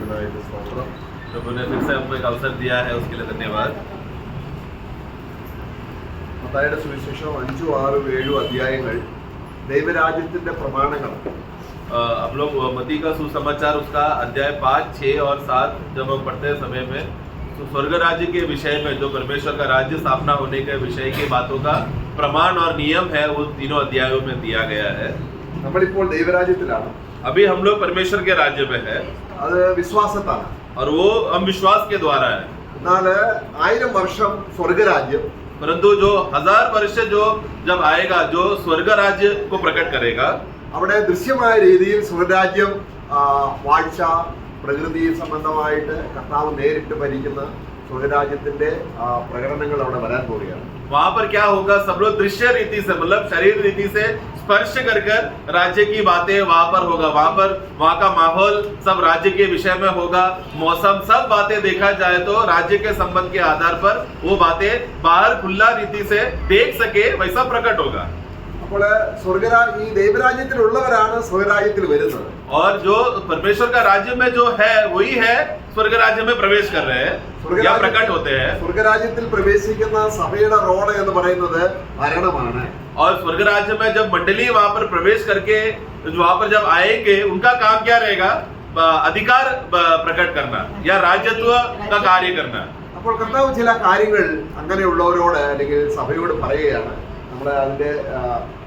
प्रभु ने फिर से हमको एक अवसर दिया है, उसके लिए धन्यवाद। മത്തായിയുടെ സുവിശേഷം 5, 6, 7 അധ്യായങ്ങൾ ദൈവരാജ്യത്തിന്റെ പ്രമാണങ്ങളാണ്. हम लोग मत्ती का सुसमाचार उसका अध्याय 5, 6 और 7 जब हम पढ़ते हैं समय में, तो स्वर्ग राज्य के विषय में, जो परमेश्वर का राज्य स्थापना होने के विषय की बातों का प्रमाण और नियम है, वो तीनों अध्यायों में दिया गया है। നമ്മളിപ്പോൾ ദൈവരാജ്യത്തിലാണ്. अभी हम लोग परमेश्वर के राज्य में है, അത് വിശ്വാസത്താണ്. और वो हम विश्वास के द्वारा है। എന്നാൽ 1000 വർഷം സ്വർഗരാജ്യം, परंतु जो 1000 वर्ष जो जब आएगा, जो स्वर्ग राज्य को प्रकट करेगा, അവിടെ ദൃശ്യമായ രീതിയിൽ സ്വർഗരാജ്യം വാഴ്ച പ്രകൃതി സംബന്ധമായിട്ട് കർത്താവ് നേരിട്ട് ഭരിക്കുന്ന സ്വർഗരാജ്യത്തിന്റെ പ്രകടനങ്ങൾ അവിടെ വരാൻ പോവുകയാണ്. वहाँ पर क्या होगा, सब लोग दृश्य रीति से, मतलब शरीर रीति से स्पर्श कर कर राज्य की बातें वहाँ पर होगा। वहाँ पर वहाँ का माहौल सब राज्य के विषय में होगा, मौसम सब बातें देखा जाए तो राज्य के संबंध के आधार पर वो बातें बाहर खुला रीति से देख सके वैसा प्रकट होगा। അപ്പോൾ ഈ ദൈവരാജ്യത്തിലുള്ളവരാണ് സ്വർഗരാജ്യത്തിൽ വരുന്നത്. और जो परमेश्वर का राज्य में जो है वही है स्वर्ग राज्य में प्रवेश कर रहे हैं या प्रकट होते हैं। സ്വർഗരാജ്യത്തിൽ പ്രവേശിക്കുന്ന സഭയുടെ റോൾ എന്ന് പറയുന്നത് ഭരണമാണ്. और स्वर्ग राज्य में जब मंडली वहाँ पर प्रवेश करके वहाँ पर जब आएंगे, उनका काम क्या रहेगा, अधिकार प्रकट करना या राजत्व का कार्य करना। അപ്പോൾ കർത്താവ് ചില കാര്യങ്ങൾ അങ്ങനെയുള്ളവരോട് അല്ലെങ്കിൽ സഭയോട് പറയുകയാണ്. നമ്മൾ അതിന്റെ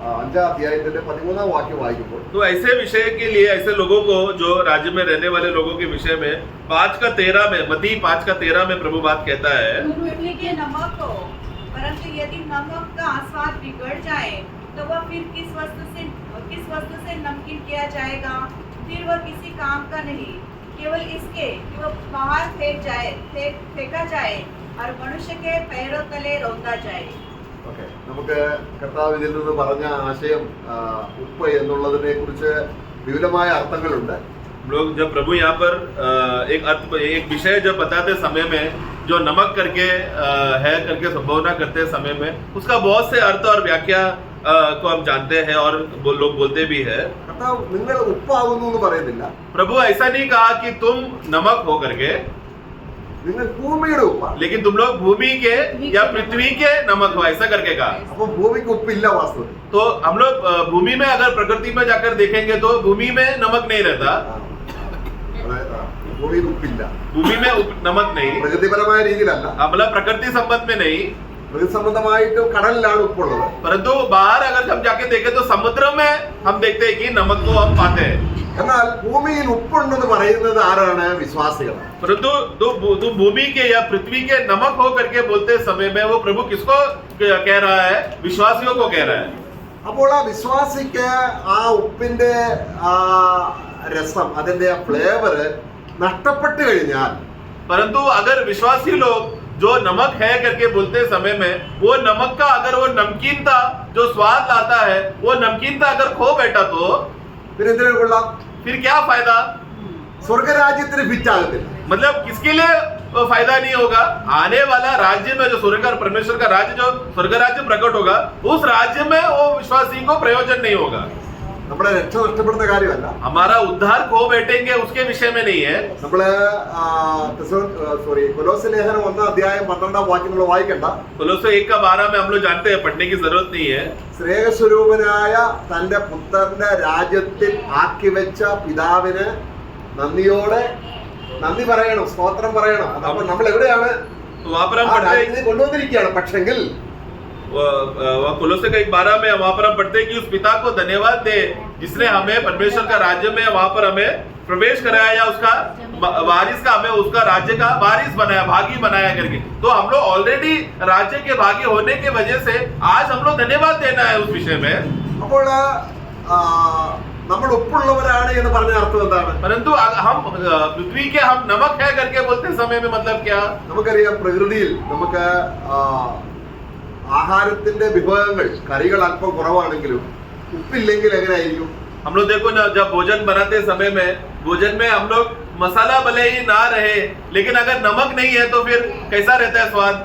5ാം അധ്യായത്തിന്റെ 13ാം വാക്യം വായിക്കുമ്പോൾ, तो ऐसे विषय के लिए, ऐसे लोगों को जो राज्य में रहने वाले लोगों के विषय में 5:13 में, मत्ती 5:13 में प्रभु बात कहता है, पृथ्वी के नमक हो, परंतु यदि नमक का स्वाद बिगड़ जाए तो वह फिर किस वस्तु से नमकीन किया जाएगा? फिर वह किसी काम का नहीं, केवल इसके कि वह बाहर फेंका जाए और मनुष्य के पैरों तले रौंदा जाए। ഓക്കെ, നമുക്ക് കർത്താവ് ഇതിൽ നിന്ന് പറഞ്ഞ ആശയം ഉപ്പ് എന്നുള്ളതിനെ കുറിച്ച് വിപുലമായ അർത്ഥങ്ങളുണ്ട്. लोग जब प्रभु यहाँ पर एक विषय जब बताते समय में, जो नमक करके है करके संबोधना करते समय में, उसका बहुत से अर्थ और व्याख्या को हम जानते हैं और लोग बोलते भी है। കർത്താവ് നിങ്ങൾ ഉപ്പാകുന്നു എന്ന് പറയുന്നില്ല. प्रभु ऐसा नहीं कहा कि तुम नमक हो करके, നിങ്ങൾ ഭൂമിയുടെ ഉപ്പാണ്. लेकिन तुम लोग भूमि के या पृथ्वी के नमक हो, ऐसा करके कहा। അപ്പൊ ഭൂമിക്ക് ഉപ്പില്ല വാസ്തവത്തിൽ. तो हम लोग भूमि में अगर प्रकृति में जाकर देखेंगे तो भूमि में नमक नहीं रहता, ഭൂമിയിൽ ഉപ്പില്ല. भूमि में नमक नहीं, പ്രകൃതിപരമായ രീതിയിലല്ല, मतलब प्रकृति संबंध में नहीं, പ്രകൃതി സംബന്ധമായിട്ട് കടലിലാണ് ഉപ്പുള്ളത്. परंतु बाहर अगर हम जाके देखें तो समुद्र में हम देखते हैं कि नमक को हम पाते हैं। എന്നാൽ ഭൂമിയിൽ ഉപ്പുണ്ടെന്ന് പറയുന്നത് ആരാണ്? വിശ്വാസികളാണ്. परंतु तो भूमि के या पृथ्वी के नमक हो करके बोलते समय में वो प्रभु किसको कह रहा है? विश्वासियों को कह रहा है। അപ്പോൾ ആ വിശ്വാസിക്ക് ആ ഉപ്പിന്റെ ആ രസം, അതിന്റെ ആ ഫ്ലേവർ നഷ്ടപ്പെട്ടു കഴിഞ്ഞാൽ, परंतु अगर विश्वासी लोग जो नमक है करके बोलते समय में, वो नमक का अगर वो नमकीनता जो स्वाद लाता है, वो नमकीनता अगर खो बैठा तो പിന്നെ എന്തിനു കൊള്ളാം? फिर क्या फायदा? സ്വർഗരാജ്യത്തിന് ഫിറ്റ് ആകത്തില്ല. मतलब किसके लिए फायदा नहीं होगा? आने वाला राज्य में जो स्वर्ग परमेश्वर का राज्य, जो स्वर्ग राज्य प्रकट होगा, उस राज्य में वो विश्वासी को प्रयोजन नहीं होगा। നമ്മുടെ രക്ഷ നഷ്ടപ്പെടുന്ന കാര്യമല്ല, हमारा उद्धार खो बैठेंगे उसके विषय में नहीं है। നമ്മള് കൊലോസ്യ ലേഖനം 1ാം അധ്യായം 12ാം വാക്യം നമ്മൾ വായിക്കണ്ട. कोलोसे 1:12 में हम लोग जानते हैं, पढ़ने की जरूरत नहीं है। സ്നേഹസ്വരൂപനായ തന്റെ പുത്രന്റെ രാജ്യത്തിൽ ആക്കി വെച്ച പിതാവിന് നന്ദി പറയണം, സ്തോത്രം പറയണം. അതപ്പോൾ നമ്മൾ എവിടെയാണ്? वहाँ पर हम पढ़ते हैं, കൊണ്ടുവന്നിരിക്കുകയാണ്. പക്ഷെങ്കിൽ कोलोसे 1:12 में वहाँ पर हम पढ़ते हैं कि उस पिता को धन्यवाद दे जिसने हमें परमेश्वर का राज्य में वहाँ पर हमें प्रवेश कराया, या उसका वारिस का, हमें उसका राज्य का वारिस बनाया, भागी बनाया करके। तो हम लोग ऑलरेडी राज्य के भागी होने के वजह से आज हम लोग धन्यवाद देना है उस विषय में। അപ്പോൾ നമ്മൾ ഉപ്പുള്ളവരാണ് എന്ന് പറഞ്ഞ അർത്ഥം എന്താണ്? परंतु हम पृथ्वी के हम नमक है करके बोलते समय में मतलब क्या? നമുക്കറിയാം, പ്രകൃതിയിൽ നമുക്ക് ആഹാരത്തിന്റെ വിഭവങ്ങൾ, കറികൾ അല്പം കുറവാണെങ്കിലും ഉപ്പില്ലെങ്കിൽ എങ്ങനെയായിരിക്കും? हम लोग देखो ना, जब भोजन बनाते समय में, भोजन में हम लोग मसाला भले ही ना रहे, लेकिन अगर नमक नहीं है तो फिर कैसा रहता है स्वाद?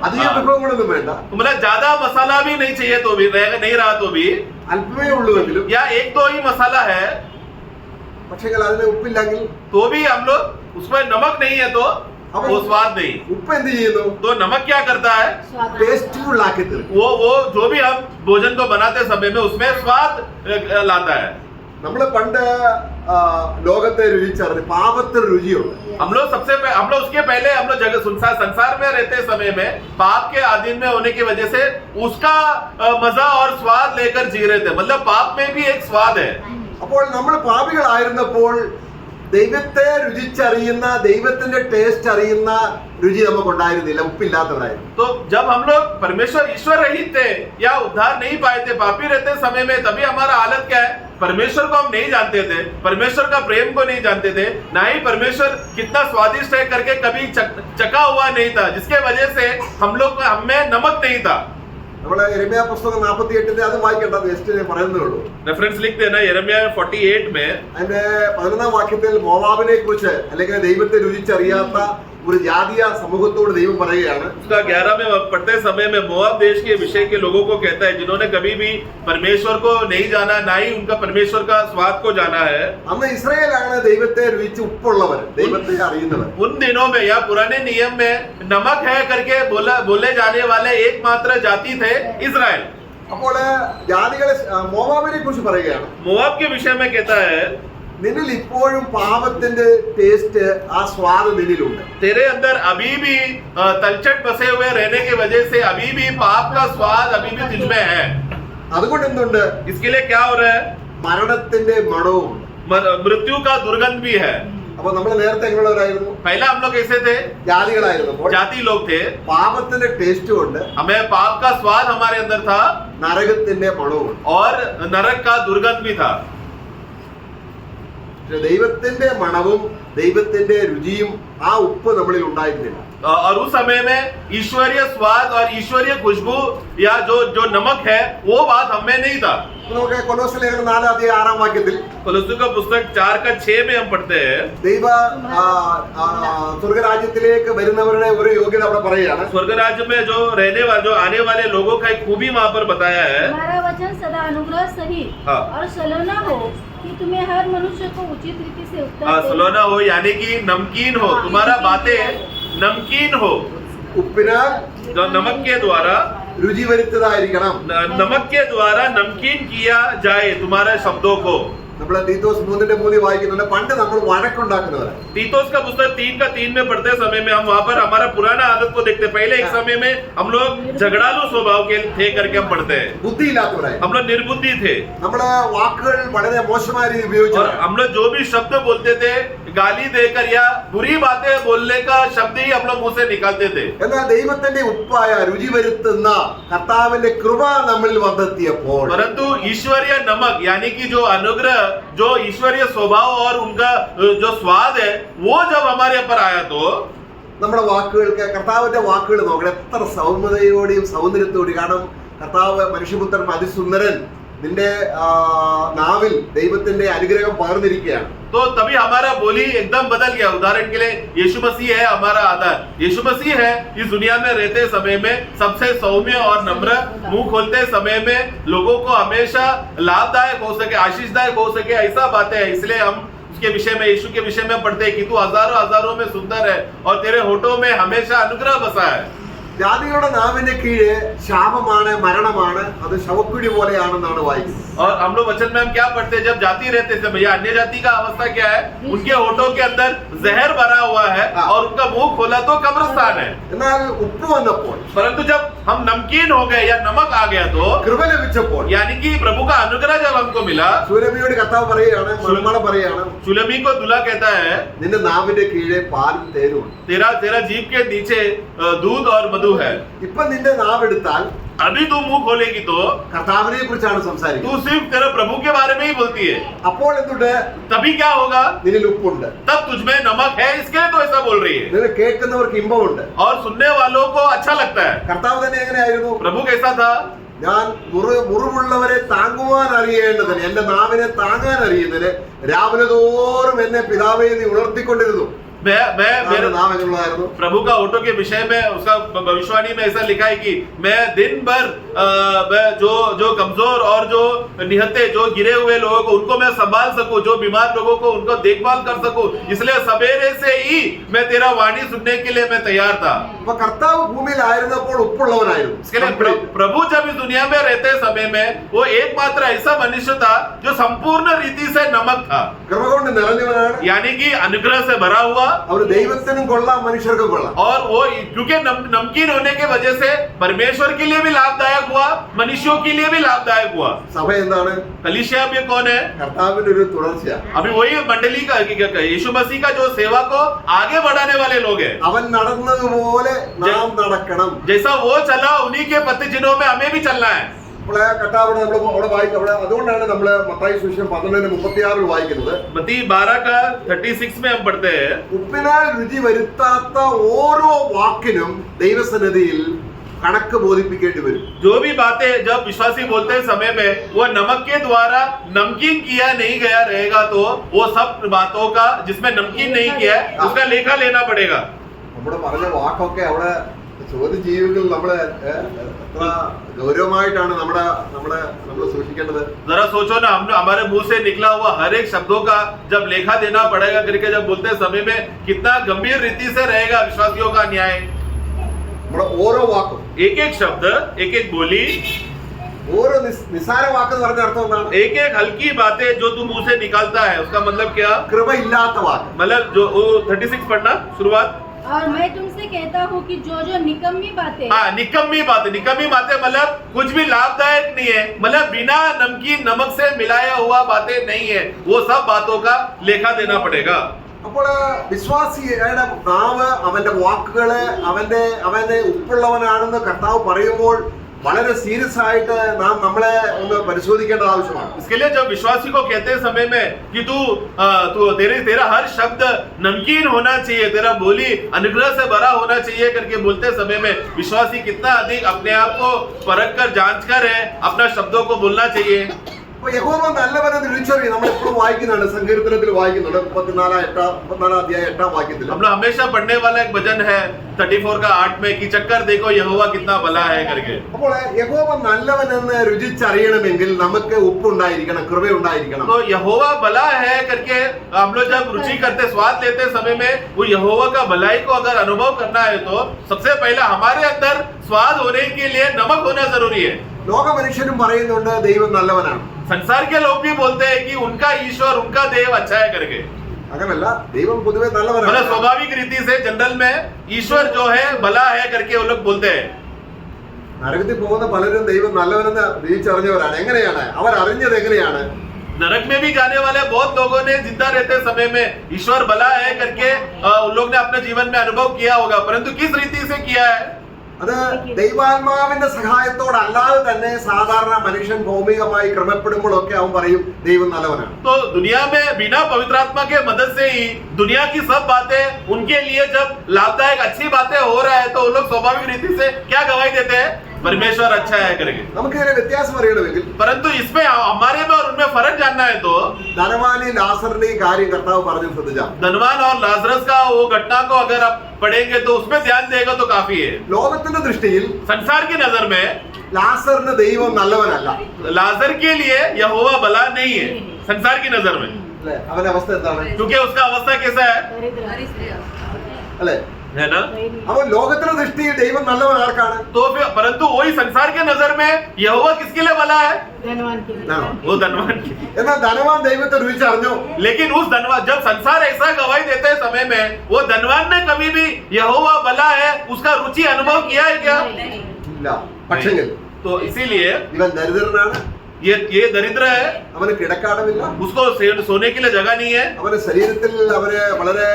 അധികം വിഭവങ്ങളൊന്നും വേണ്ട, मतलब ज्यादा मसाला भी नहीं चाहिए तो भी, नहीं रहा तो भी, അല്പമേ ഉള്ളുവെങ്കിലും या एक दो ही मसाला है, പക്ഷേ അതിന് ഉപ്പില്ലെങ്കിൽ तो भी हम लोग उसमें नमक नहीं है तो वो स्वाद नहीं। ഉപ്പ് എന്ത് ചെയ്യുന്നു? तो नमक क्या करता है? ടേസ്റ്റ്ഫുൾ ആക്കി തീർക്കും. वो जो भी हम भोजन को बनाते समय में उसमें स्वाद लाता है। നമ്മൾ പണ്ട് ലോകത്തെ രുചിച്ചറിഞ്ഞ് പാപത്തിന് രുചിയുണ്ട്. हम लोग उसके पहले हम लोग संसार में रहते समय में पाप के अधीन में होने की वजह से उसका मजा और स्वाद लेकर जी रहे थे। मतलब पाप में भी एक स्वाद है। അപ്പോൾ നമ്മൾ പാപികളായിരുന്നപ്പോൾ ദൈവത്തെ രുചിച്ചറിയുന്ന, ദൈവത്തിന്റെ ടേസ്റ്റ് അറിയുന്ന രുചി നമുക്കുണ്ടായിരുന്നില്ല, ഉപ്പില്ലാത്തവരായിരുന്നു. तो जब हम लोग ईश्वर रहित थे या उद्धार नहीं पाए थे, पापी रहते समय में, तभी हमारा हालत क्या है? परमेश्वर को हम नहीं जानते थे, परमेश्वर का प्रेम को नहीं जानते थे, ना ही परमेश्वर कितना स्वादिष्ट है करके कभी चखा हुआ नहीं था, जिसके वजह से हम में नमक नहीं था। നമ്മളെ യെരമ്യാ പുസ്തകം 48 അത് വായിക്കേണ്ട, ജസ്റ്റ് ഞാൻ പറയുന്നേ ഉള്ളൂ. रेफरेंस लिख देना यिर्मयाह 48 में। അതിന്റെ 11ാം വാക്യത്തിൽ മോവാബിനെ കുറിച്ച് അല്ലെങ്കിൽ ദൈവത്തെ രുചിച്ചറിയാത്ത ഒരു ജാതീയ സമൂഹത്തോട് ദൈവം പറയുകയാണ്. उसका 11 में पढ़ते समय में मोआब देश के विषय के लोगों को कहता है जिन्होंने कभी भी परमेश्वर को नहीं जाना, ना ही उनका परमेश्वर का स्वाद को जाना है। അന്ന് ഇസ്രായേലാണ് ദൈവത്തെ രുചിച്ച് ഉപ്പുള്ളവർ, ദൈവത്തെ അറിയുന്നവർ. उन दिनों में या पुराने नियम में नमक है करके बोले जाने वाले एकमात्र जाति थे इजराइल। അപ്പോൾ ജാതികളെ മോവാബിനെ കുറിച്ച് പറയുകയാണ്. मोआब के विषय में कहता है നിന്നിൽ ഇപ്പോഴും പാപത്തിന്റെ ടേസ്റ്റ്, ആ സ്വാദ് നിന്നിലുണ്ട്. तेरे अंदर अभी भी तलछट बसे हुए रहने की वजह से अभी भी पाप का स्वाद अभी भी तुझ में है। അതുകൊണ്ട് എന്തുണ്ട്? इसके लिए क्या हो रहा है? മരണത്തിന്റെ മണവും. मृत्यु का दुर्गंध भी है। അപ്പൊ നമ്മൾ നേരത്തെ എങ്ങനെയുള്ളവരായിരുന്നു? पहले हम लोग कैसे थे? ജാതികളായിരുന്നപ്പോൾ जाति लोग थे, പാപത്തിന്റെ ടേസ്റ്റും ഉണ്ട്, हमें पाप का स्वाद हमारे अंदर था നരകത്തിന്റെ മണവും ഉണ്ട്. और नरक का दुर्गंध भी था। ദൈവത്തിന്റെ മണവും ദൈവത്തിന്റെ രുചിയും ആ ഉപ്പ് നമ്മളിൽ ഉണ്ടായിരുന്നില്ല. और उस समय में ईश्वरीय स्वाद और ईश्वरीय खुशबू या जो नमक है वो बात हमें नहीं था। നമുക്ക് കൊലോസ്യ ലേഖനം 4:6 വാക്യത്തിൽ कोलोस्सों का पुस्तक 4:6 में हम पढ़ते हैं, ദൈവ സ്വർഗരാജ്യത്തിലേക്ക് വരുന്നവരുടെ ഒരു യോഗ്യത അവിടെ പറയുകയാണ്. स्वर्ग राज्य में जो आने वाले लोगों का एक खूबी वहाँ पर बताया है। हमारा वचन सदा अनुग्रह सहित हाँ। और सलोना हो कि तुम्हें हर मनुष्य को उचित रीति से उत्तर दे। सलोना हो यानी कि नमकीन हो, तुम्हारा बातें नमकीन हो। ഉപ്പിനാൽ जो नमक के द्वारा രുചി വരുത്തതായിരിക്കണം. नमक के द्वारा नमकीन किया जाए तुम्हारे शब्दों को। നമ്മൾ തീത്തോസ് 3:3 വായിക്കുന്നുണ്ട്. പണ്ട് നമ്മൾ വഴക്കുണ്ടാക്കുന്നവരാണ്. तीतोस का पुस्तक 3:3 में पढ़ते समय में हम वहाँ पर हमारा पुराना आदत को देखते। पहले एक समय में हम लोग झगड़ालू स्वभाव के थे करके हम पढ़ते हैं, ബുദ്ധിയില്ലാത്തവരായി. हम लोग निर्बुद्धि थे നമ്മള് വാക്കുകൾ വളരെ മോശമായ രീതിയിൽ और ഉപയോഗിച്ചു. हम लोग जो भी शब्द बोलते थे गाली देकर या बुरी बातें बोलने का शब्द ही हम लोग मुंह से निकालते थे। എന്നാൽ ദൈവത്തിന്റെ ഉപ്പായ രുചി വരുത്തുന്ന കർത്താവിന്റെ കൃപ നമ്മളിൽ വന്നെത്തിയപ്പോൾ, परंतु ईश्वरीय नमक यानी कि जो अनुग्रह, जो ईश्वरीय स्वभाव और उनका जो स्वाद है वो जब हमारे ऊपर आया तो നമ്മുടെ വാക്കുകൾക്ക്, കർത്താവിന്റെ വാക്കുകൾ നോക്കണം എത്ര സൗമ്യതയോടെയും സൗന്ദര്യത്തോടെയും. കാരണം കർത്താവ് മനുഷ്യപുത്രൻ അതിസുന്ദരൻ, നിന്റെ നാവിൽ ദൈവത്തിന്റെ അനുഗ്രഹം പകർന്നിരിക്കുകയാണ്. तो तभी हमारा बोली एकदम बदल गया। उदाहरण के लिए यीशु मसीह है हमारा आधार, यीशु मसीह है इस दुनिया में रहते समय में सबसे सौम्य और नम्र, मुंह खोलते समय में लोगों को हमेशा लाभदायक हो सके, आशीषदायक हो सके, ऐसा बातें है। इसलिए हम उसके विषय में, यीशु के विषय में पढ़ते हैं कि तू हजारों में सुंदर है और तेरे होठों में हमेशा अनुग्रह बसा है। ജാതികളുടെ നാവിന്റെ കീഴ് ശാപമാണ്, മരണമാണ്, അത് ശവക്കുഴി പോലെയാണെന്നാണ് വായിക്കുന്നത്. और हम लोग वचन में हम क्या पढ़ते हैं? जब जाति रहते थे भैया, अन्य जाति का अवस्था क्या है? उनके होठों के अंदर जहर भरा हुआ है और उनका मुंह खोला तो कब्रिस्तान है। എന്നാൽ ഉപ്പ് വന്നപ്പോൾ, परंतु जब हम नमकीन हो गए या नमक आ गया तो കൃപ ലഭിച്ചപ്പോൾ, यानी कि प्रभु का अनुग्रह जब हमको मिला, സൂരഭിയോട് കർത്താവ് പറയുകയാണ്, മണമണം പറയുകയാണ്, सुलमी को दुल्हा कहता है നിന്റെ നാവിന്റെ കീഴെ പാലും തേനും ഉണ്ട്. तेरा जीभ के नीचे दूध और मधु है। ഇപ്പൊ നിന്റെ നാവെടുത്താൽ अभी तू मुंह खोलेगी तो കർത്താവിനെ കുറിച്ചാണ് तू സംസാരിക്കുന്നത്. सिर्फ तेरे प्रभु के बारे में ही बोलती है। അപ്പോൾ എന്തുണ്ട്? तभी क्या होगा? നിന്നിൽ ഉപ്പുണ്ട്. तब तुझमें नमक है, इसके लिए तो ऐसा बोल रही है നിന്നെ കേൾക്കുന്നവർക്ക് ഇമ്പമുണ്ട്. और सुनने वालों को अच्छा लगता है। കർത്താവ് തന്നെ എങ്ങനെയായിരുന്നു? प्रभु कैसा था? ഞാൻ മുറിവുള്ളവരെ താങ്ങുവാൻ അറിയേണ്ടതിന്, എന്റെ നാവിനെ താങ്ങാൻ അറിയുന്നതിന് രാവിലെ തോറും എന്നെ പിതാവേ നീ ഉണർത്തിക്കൊണ്ടിരുന്നു. मेरे നാം എങ്ങനെയുള്ളതായിരുന്നു? प्रभु का ऑटो के विषय में उसका भविष्यवाणी में ऐसा लिखा है कि मैं दिन भर मैं जो कमजोर और जो निहत्ते जो गिरे हुए लोगों को उनको मैं संभाल सकूं, जो बीमार लोगों को उनको देखभाल कर सकूं, इसलिए सवेरे से ही मैं तेरा वाणी सुनने के लिए मैं तैयार था। അപ്പൊ കർത്താവ് ഭൂമിയിലായിരുന്നപ്പോൾ ഉപ്പുള്ളവനായിരുന്നു. इसके लिए प्रभु जब इस दुनिया में रहते समय में वो एकमात्र ऐसा मनुष्य था जो संपूर्ण रीति से नमक था, കൃപ കൊണ്ട് നിറഞ്ഞവനാണ്. यानी कि अनुग्रह से भरा हुआ। അവര് ദൈവത്തിനും കൊള്ളാം, മനുഷ്യർക്കും കൊള്ളാം. और वो क्योंकि नमकीन होने के वजह से परमेश्वर के लिए भी लाभदायक हुआ, मनुष्यों के लिए भी लाभदायक हुआ। സഭ എന്താണ്? कलीसिया भी कौन है? കർത്താവിന്റെ ഒരു തുടർച്ചയാണ്. अभी वही मंडली का यीशु मसीह का जो सेवा को आगे बढ़ाने वाले लोग हैं। അവൻ നടന്നതുപോലെ നാം നടക്കണം. जैसा वो चला उन्हीं के पतिजिनों में हमें भी चलना है। നമ്മളെ കർത്താവ് നമ്മൾ അവിടെ വായിക്കും. അവിടെ അതുകൊണ്ടാണ് നമ്മള് മത്തായി സുവിശേഷം 11:36 വായിക്കുന്നത്. मत्ती 12 का 36 में हम पढ़ते हैं, ഉപ്പിനാൽ രുചി വരുത്താത്ത ഓരോ വാക്കിനും ദൈവസന്നിധിയിൽ കണക്ക് ബോധിപ്പിക്കേണ്ടി വരും. जो भी बातें जब विश्वासी बोलते हैं समय में वो नमक के द्वारा नमकीन किया नहीं गया रहेगा, तो वो सब बातों का जिसमें नमकीन नहीं किया है उसका लेखा लेना पड़ेगा। നമ്മുടെ പറഞ്ഞ വാക്കൊക്കെ അവിടെ ചോദ്യം ചെയ്യുമെങ്കിൽ നമ്മള് എത്ര ഗൗരവമായിട്ടാണ് നമ്മൾ സൂക്ഷിക്കേണ്ടത്. जरा सोचो ना, हम हमारे मुंह से निकला हुआ हर एक शब्दों का जब लेखा देना पड़ेगा करके जब बोलते समय में कितना गंभीर रीति से रहेगा विश्वासियों का न्याय। നമ്മുടെ ഓരോ വാക്കും, एक एक शब्द, एक एक बोली, ഓരോ നിസ്സാര വാക്ക് എന്ന് പറഞ്ഞ അർത്ഥം എന്താണ്? एक एक हल्की बातें जो तू मुंह से निकालता है उसका मतलब क्या? കൃപയില്ലാത്ത വാക്ക്. मतलब जो 36 पढ़ना शुरुआत। और मैं तुमसे कहता हूँ कि जो निकम्मी बातें हाँ, निकम्मी बातें मतलब कुछ भी लाभदायक नहीं है, मतलब बिना नमकीन नमक से मिलाया हुआ बातें नहीं है, वो सब बातों का लेखा देना पड़ेगा। അപ്പോൾ വിശ്വാസിയുടെ നാവ്, അവന്റെ വാക്കുകള് അവനെ ഉപ്പുള്ളവനാണെന്ന് കർത്താവ് പറയുമ്പോൾ വളരെ സീരിയസ് ആയിട്ട് നാം നമ്മളെ ഒന്ന് പരിശോധിക്കേണ്ടത് ആവശ്യമാണ്. इसके लिए जब विश्वासी को कहते समय में कि तू तेरा हर शब्द नमकीन होना चाहिए, तेरा बोली अनुग्रह से भरा होना चाहिए करके बोलते समय में विश्वासी कितना अधिक अपने आप को परख कर जांच कर है अपना शब्दों को बोलना चाहिए। അപ്പൊ യഹോവ നല്ലവനെന്ന് തിരിച്ചറിയും. നമ്മൾ എപ്പോഴും വായിക്കുന്നുണ്ട്, സങ്കീർത്തനത്തിൽ വായിക്കുന്നുണ്ട് 34:8 വാക്യത്തിൽ. हम लोग हमेशा पढ़ने वाला एक भजन है 34 का 8 में कि चक्कर देखो यहोवा कितना भला है करके। അപ്പോൾ യഹോവ നല്ലവനെന്ന് രുചിച്ചറിയണമെങ്കിൽ നമുക്ക് ഉപ്പുണ്ടായിരിക്കണം, കൃപയുണ്ടായിരിക്കണം. तो यहोवा भला है करके हम लोग जब रुचि करते, स्वाद लेते समय में वो यहोवा का भलाई को अगर अनुभव करना है तो सबसे पहला हमारे अंदर स्वाद होने के लिए नमक होना जरूरी है। ലോക മനുഷ്യരും പറയുന്നുണ്ട് ദൈവം നല്ലവനാണ്. संसार के लोग भी बोलते हैं कि उनका ईश्वर, उनका देव अच्छा है करके। അങ്ങനല്ല, ദൈവം പൊതുവെ मतलब നല്ലവനാണ്. स्वाभाविक रीति से जनरल में ईश्वर जो है भला है करके वो लोग बोलते हैं। നരകത്തിൽ പോകുന്ന പലരും ദൈവം നല്ലവനെന്ന് തിരിച്ചറിഞ്ഞവരാണ്. എങ്ങനെയാണ് അവർ അറിഞ്ഞത്? എങ്ങനെയാണ്? नरक में भी जाने वाले बहुत लोगों ने जिंदा रहते समय में ईश्वर भला है करके उन लोग ने अपने जीवन में अनुभव किया होगा, परंतु किस रीति से किया है? അത് ദൈവാത്മാവിന്റെ സഹായത്തോടല്ലാതെ തന്നെ സാധാരണ മനുഷ്യൻ ഭൗമികമായി ക്രമപ്പെടുമ്പോഴൊക്കെ അവൻ പറയും ദൈവം നല്ലവനാണ്. तो दुनिया में बिना पवित्र आत्मा के मदद से ही दुनिया की सब बातें उनके लिए जब लाभदायक अच्छी बातें हो रहा है तो वो लोग स्वाभाविक रीति से क्या गवाही देते हैं? परमेश्वर अच्छा है करके। നമുക്കിതിനെ വ്യത്യാസം അറിയണമെങ്കിൽ, परंतु इसमें हमारे में और उनमें फर्क जानना है तो ധനവാനി ലാസറിന്റെ ഈ കാര്യം കർത്താവ് പറഞ്ഞു ശ്രദ്ധിച്ചാൽ, धनवान और लाजरस का वो घटना को अगर आप पढ़ेंगे तो उसमें ध्यान देगा तो काफी है। ലോകത്തിന്റെ ദൃഷ്ടിയിൽ संसार की नजर में ലാസറിന് ദൈവം നല്ലവനല്ല. लाजर के लिए यहोवा भला नहीं है संसार की नजर में, അല്ലെ? അവന്റെ അവസ്ഥ എന്താണ്? क्योंकि उसका अवस्था कैसा है അല്ലെ? है ना? അവൻ ലോകത്തിന്റെ ദൃഷ്ടിയിൽ ദൈവം നല്ലവൻ ആർക്കാണ്? तो फिर परंतु वही संसार के नजर में यहोवा किसके लिए भला है? धनवान के लिए। ആണോ? वो धनवान के। എന്നാൽ ധനവാൻ ദൈവത്തെ രുചിച്ചറിഞ്ഞു. लेकिन उस धनवान, जब संसार ऐसा गवाही देते समय में वो धनवान ने कभी भी यहोवा भला है उसका रुचि अनुभव किया है क्या? ഇല്ല. പക്ഷെങ്കിൽ तो इसीलिए ഇവൻ ദരിദ്രനാണ്, ये दरिद्र है, അവന് കിടക്കാടമില്ല, उसको सोने के लिए जगह नहीं है, അവന്റെ ശരീരത്തിൽ അവന് വളരെ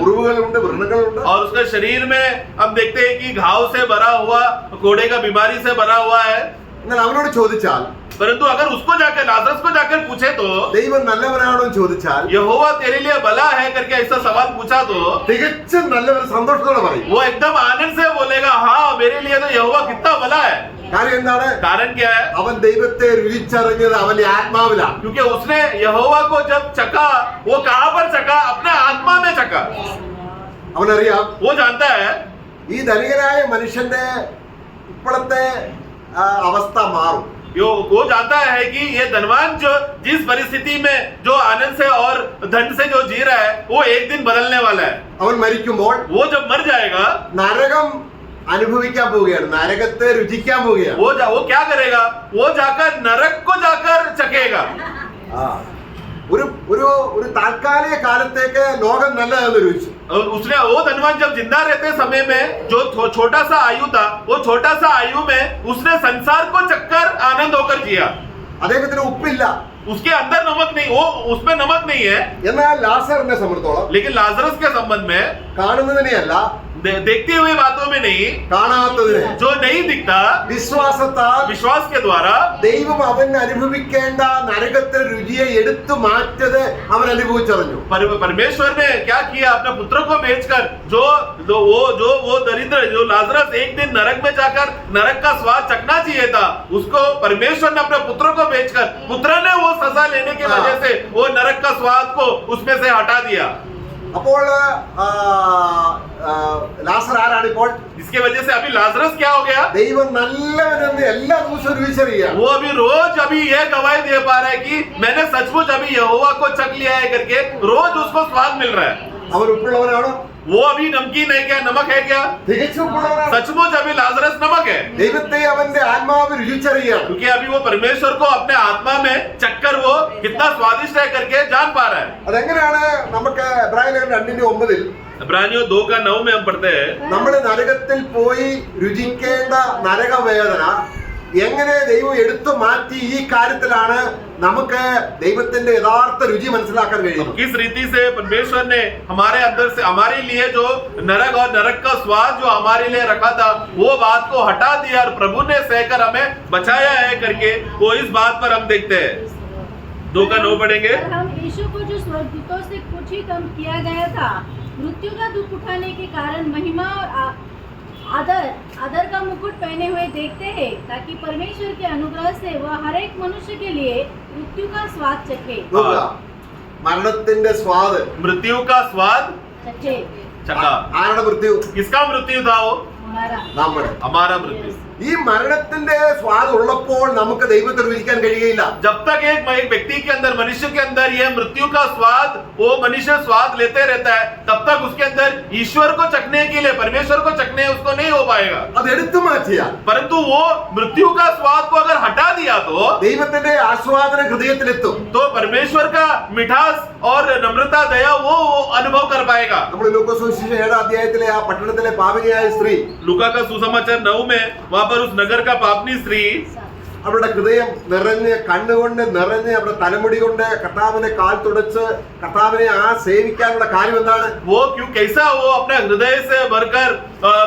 മുറിവുകളുണ്ട്, വ്രണങ്ങളുണ്ട്. और उसके शरीर में हम देखते हैं कि घाव से भरा हुआ, कोड़े का बीमारी से भरा हुआ है। എന്നാൽ അവനോട് ചോദിച്ചാൽ, परंतु अगर उसको जाकर लाजरस को जाकर पूछे तो ദൈവം നല്ലവനാണോ എന്ന് ചോദിച്ചാൽ, यहोवा तेरे लिए भला है करके ऐसा सवाल पूछा तो തികച്ചും നല്ലവൻ സന്തോഷത്തോടെ പറയും वो एकदम आनंद से बोलेगा हाँ मेरे लिए तो यहोवा कितना भला है। കാര്യം എന്താണ്? कारण क्या है? അവൻ ദൈവത്തെ രുചിച്ചറിഞ്ഞത് അവന്റെ ആത്മാവിലാണ്. क्योंकि उसने यहोवा को जब चखा, वो कहां पर चखा? अपने आत्मा में चखा. അവനറിയാം वो जानता है ഈ ധനികനായ മനുഷ്യന്റെ ഇപ്പോഴത്തെ അവസ്ഥ മാറും. वो जानता है कि ये धनवान जो जिस परिस्थिति में जो आनंद से और धन से जो जी रहा है, वो एक दिन बदलने वाला है. അവൻ മരിക്കുമ്പോൾ वो जब मर जाएगा, നരകം അനുഭവിക്കാൻ പോവുകയാണ്, നരകത്തെ രുചിക്കാൻ പോവുകയാണ്. वो क्या करेगा? वो जाकर नरक को जाकर चखेगा. ഒരു ഒരു ഒരു താൽക്കാലിക കാലത്തേക്ക് ലോകം നല്ലതെന്ന് രുചിച്ചു. उसने वो धनवान जब जिंदा रहते समय में जो छोटा सा आयु था, वो छोटा सा आयु में उसने संसार को चक्कर आनंद होकर जिया. അദ്ദേഹത്തിന് ഉപ്പില്ല, उसके अंदर नमक नहीं, वो उसमें नमक नहीं है. എന്നാൽ ലാസറിനെ സംബന്ധിച്ചോളം लेकिन लाजरस के संबंध में കാണുന്നതിനെയല്ല, देखती हुई बातों में नहीं, കാണാത്തതിനെ जो नहीं दिखता, വിശ്വാസത്താൽ विश्वास के द्वारा ദൈവം അവൻ അനുഭവിക്കേണ്ട നരകത്തെ രുചിയെ എടുത്തു മാറ്റത് അവൻ അനുഭവിച്ചറിഞ്ഞു. परमेश्वर ने क्या किया? अपने पुत्र को भेजकर वो दरिद्र जो लाजरस एक दिन नरक में जाकर नरक का स्वाद चखना चाहिए था, उसको परमेश्वर ने अपने पुत्र को भेजकर, पुत्र ने वो सजा लेने की वजह से वो नरक का स्वाद को उसमें से हटा दिया. അപ്പോൾ ലാസർ ആരാണ് ഇപ്പോൾ? इसके वजह से अभी लाजरस क्या हो गया? ദൈവം നല്ലവനെന്ന് എല്ലാ ദിവസവും രുചിച്ചറിയുക. वो अभी रोज अभी ये गवाही दे पा रहा है कि मैंने सचमुच अभी यहोवा को चख लिया है करके रोज उसको स्वाद मिल रहा है. അവൻ ഉപ്പുള്ളവനാണോ? वो अभी नमकीन है क्या? नमक है क्या? തികച്ചും ഉപ്പുള്ളവനാണ്. सचमुच अभी लाजरस नमक है. ദൈവത്തെ അവന്റെ ആത്മാവ് രുചിച്ചറിയുകയാണ്. क्योंकि अभी वो परमेश्वर को अपने आत्मा में चक्कर वो कितना स्वादिष्ट है करके जान पा रहा है. അതെങ്ങനെയാണ്? നമുക്ക് എബ്രായ ലേഖനം 2:9 इब्रानियों 2:9 में हम पढ़ते हैं, നമ്മൾ നരകത്തിൽ പോയി രുചിക്കേണ്ട നരകവേദന എങ്ങനെ ദൈവം എടുത്തു മാറ്റി ഈ കാര്യത്തിലാണ് നമുക്ക് ദൈവത്തിന്റെ യഥാർത്ഥ രുചി മനസ്സിലാക്കാൻ കഴിയുന്നത്. किस रीति से परमेश्वर ने हमारे अंदर से हमारे लिए जो नरक और नरक का स्वाद जो हमारे लिए रखा था, वो बात को हटा दिया और प्रभु ने सहकर हमें बचाया है करके वो इस बात पर हम देखते हैं. 2:9 पढ़ेंगे. हम यीशु को जो स्वर्गदूतों से कुछ ही कम किया गया था, मृत्यु का दुख उठाने के कारण महिमा और आदर का मुकुट पहने हुए देखते हैं, ताकि परमेश्वर के अनुग्रह से वह हर एक मनुष्य के लिए मृत्यु का स्वाद चखे. മരണത്തിന്റെ സ്വാദ്, मृत्यु का स्वाद चखे. चखा. ആരുടെ മൃത്യു? किसका मृत्यु था? वो हमारा. നമ്മുടെ. हमारा मृत्यु. ഈ മരണത്തിന്റെ സ്വാദ് ഉള്ളപ്പോൾ നമുക്ക് ദൈവത്തെ രുചിക്കാൻ കഴിയുകയില്ല. जब तक एक व्यक्ति के अंदर, मनुष्य के अंदर यह मृत्यु का स्वाद वो मनुष्य स्वाद लेते रहता है, तब तक उसके अंदर ईश्वर को चखने के लिए, परमेश्वर को चखने उसको नहीं हो पाएगा. അത് എടുത്തു മാറ്റിയാൽ, परंतु वो मृत्यु का स्वाद को अगर हटा दिया तो ദൈവത്തിന്റെ ആസ്വാദന ഹൃദയത്തിലെത്തും. परमेश्वर का मिठास और नम्रता दया वो अनुभव कर पाएगा. നമ്മൾ ലൂക്കോസ് സുവിശേഷം 7 അധ്യായത്തിലെ ആ പട്ടണത്തിലെ പാപിനിയായ സ്ത്രീ, लूका का सुसमाचार 9 में वहां पर उस नगर का पापनी स्त्री അവരുടെ ഹൃദയം നിറഞ്ഞ്, കണ്ണുകൊണ്ട് നിറഞ്ഞ്, അവരുടെ തലമുടി കൊണ്ട് കർത്താവിനെ കാൽ തുടച്ച് കർത്താവിനെ ആ സേവിക്കാനുള്ള കാര്യം എന്താണ്? वो क्यों कैसा वो अपने हृदय से भरकर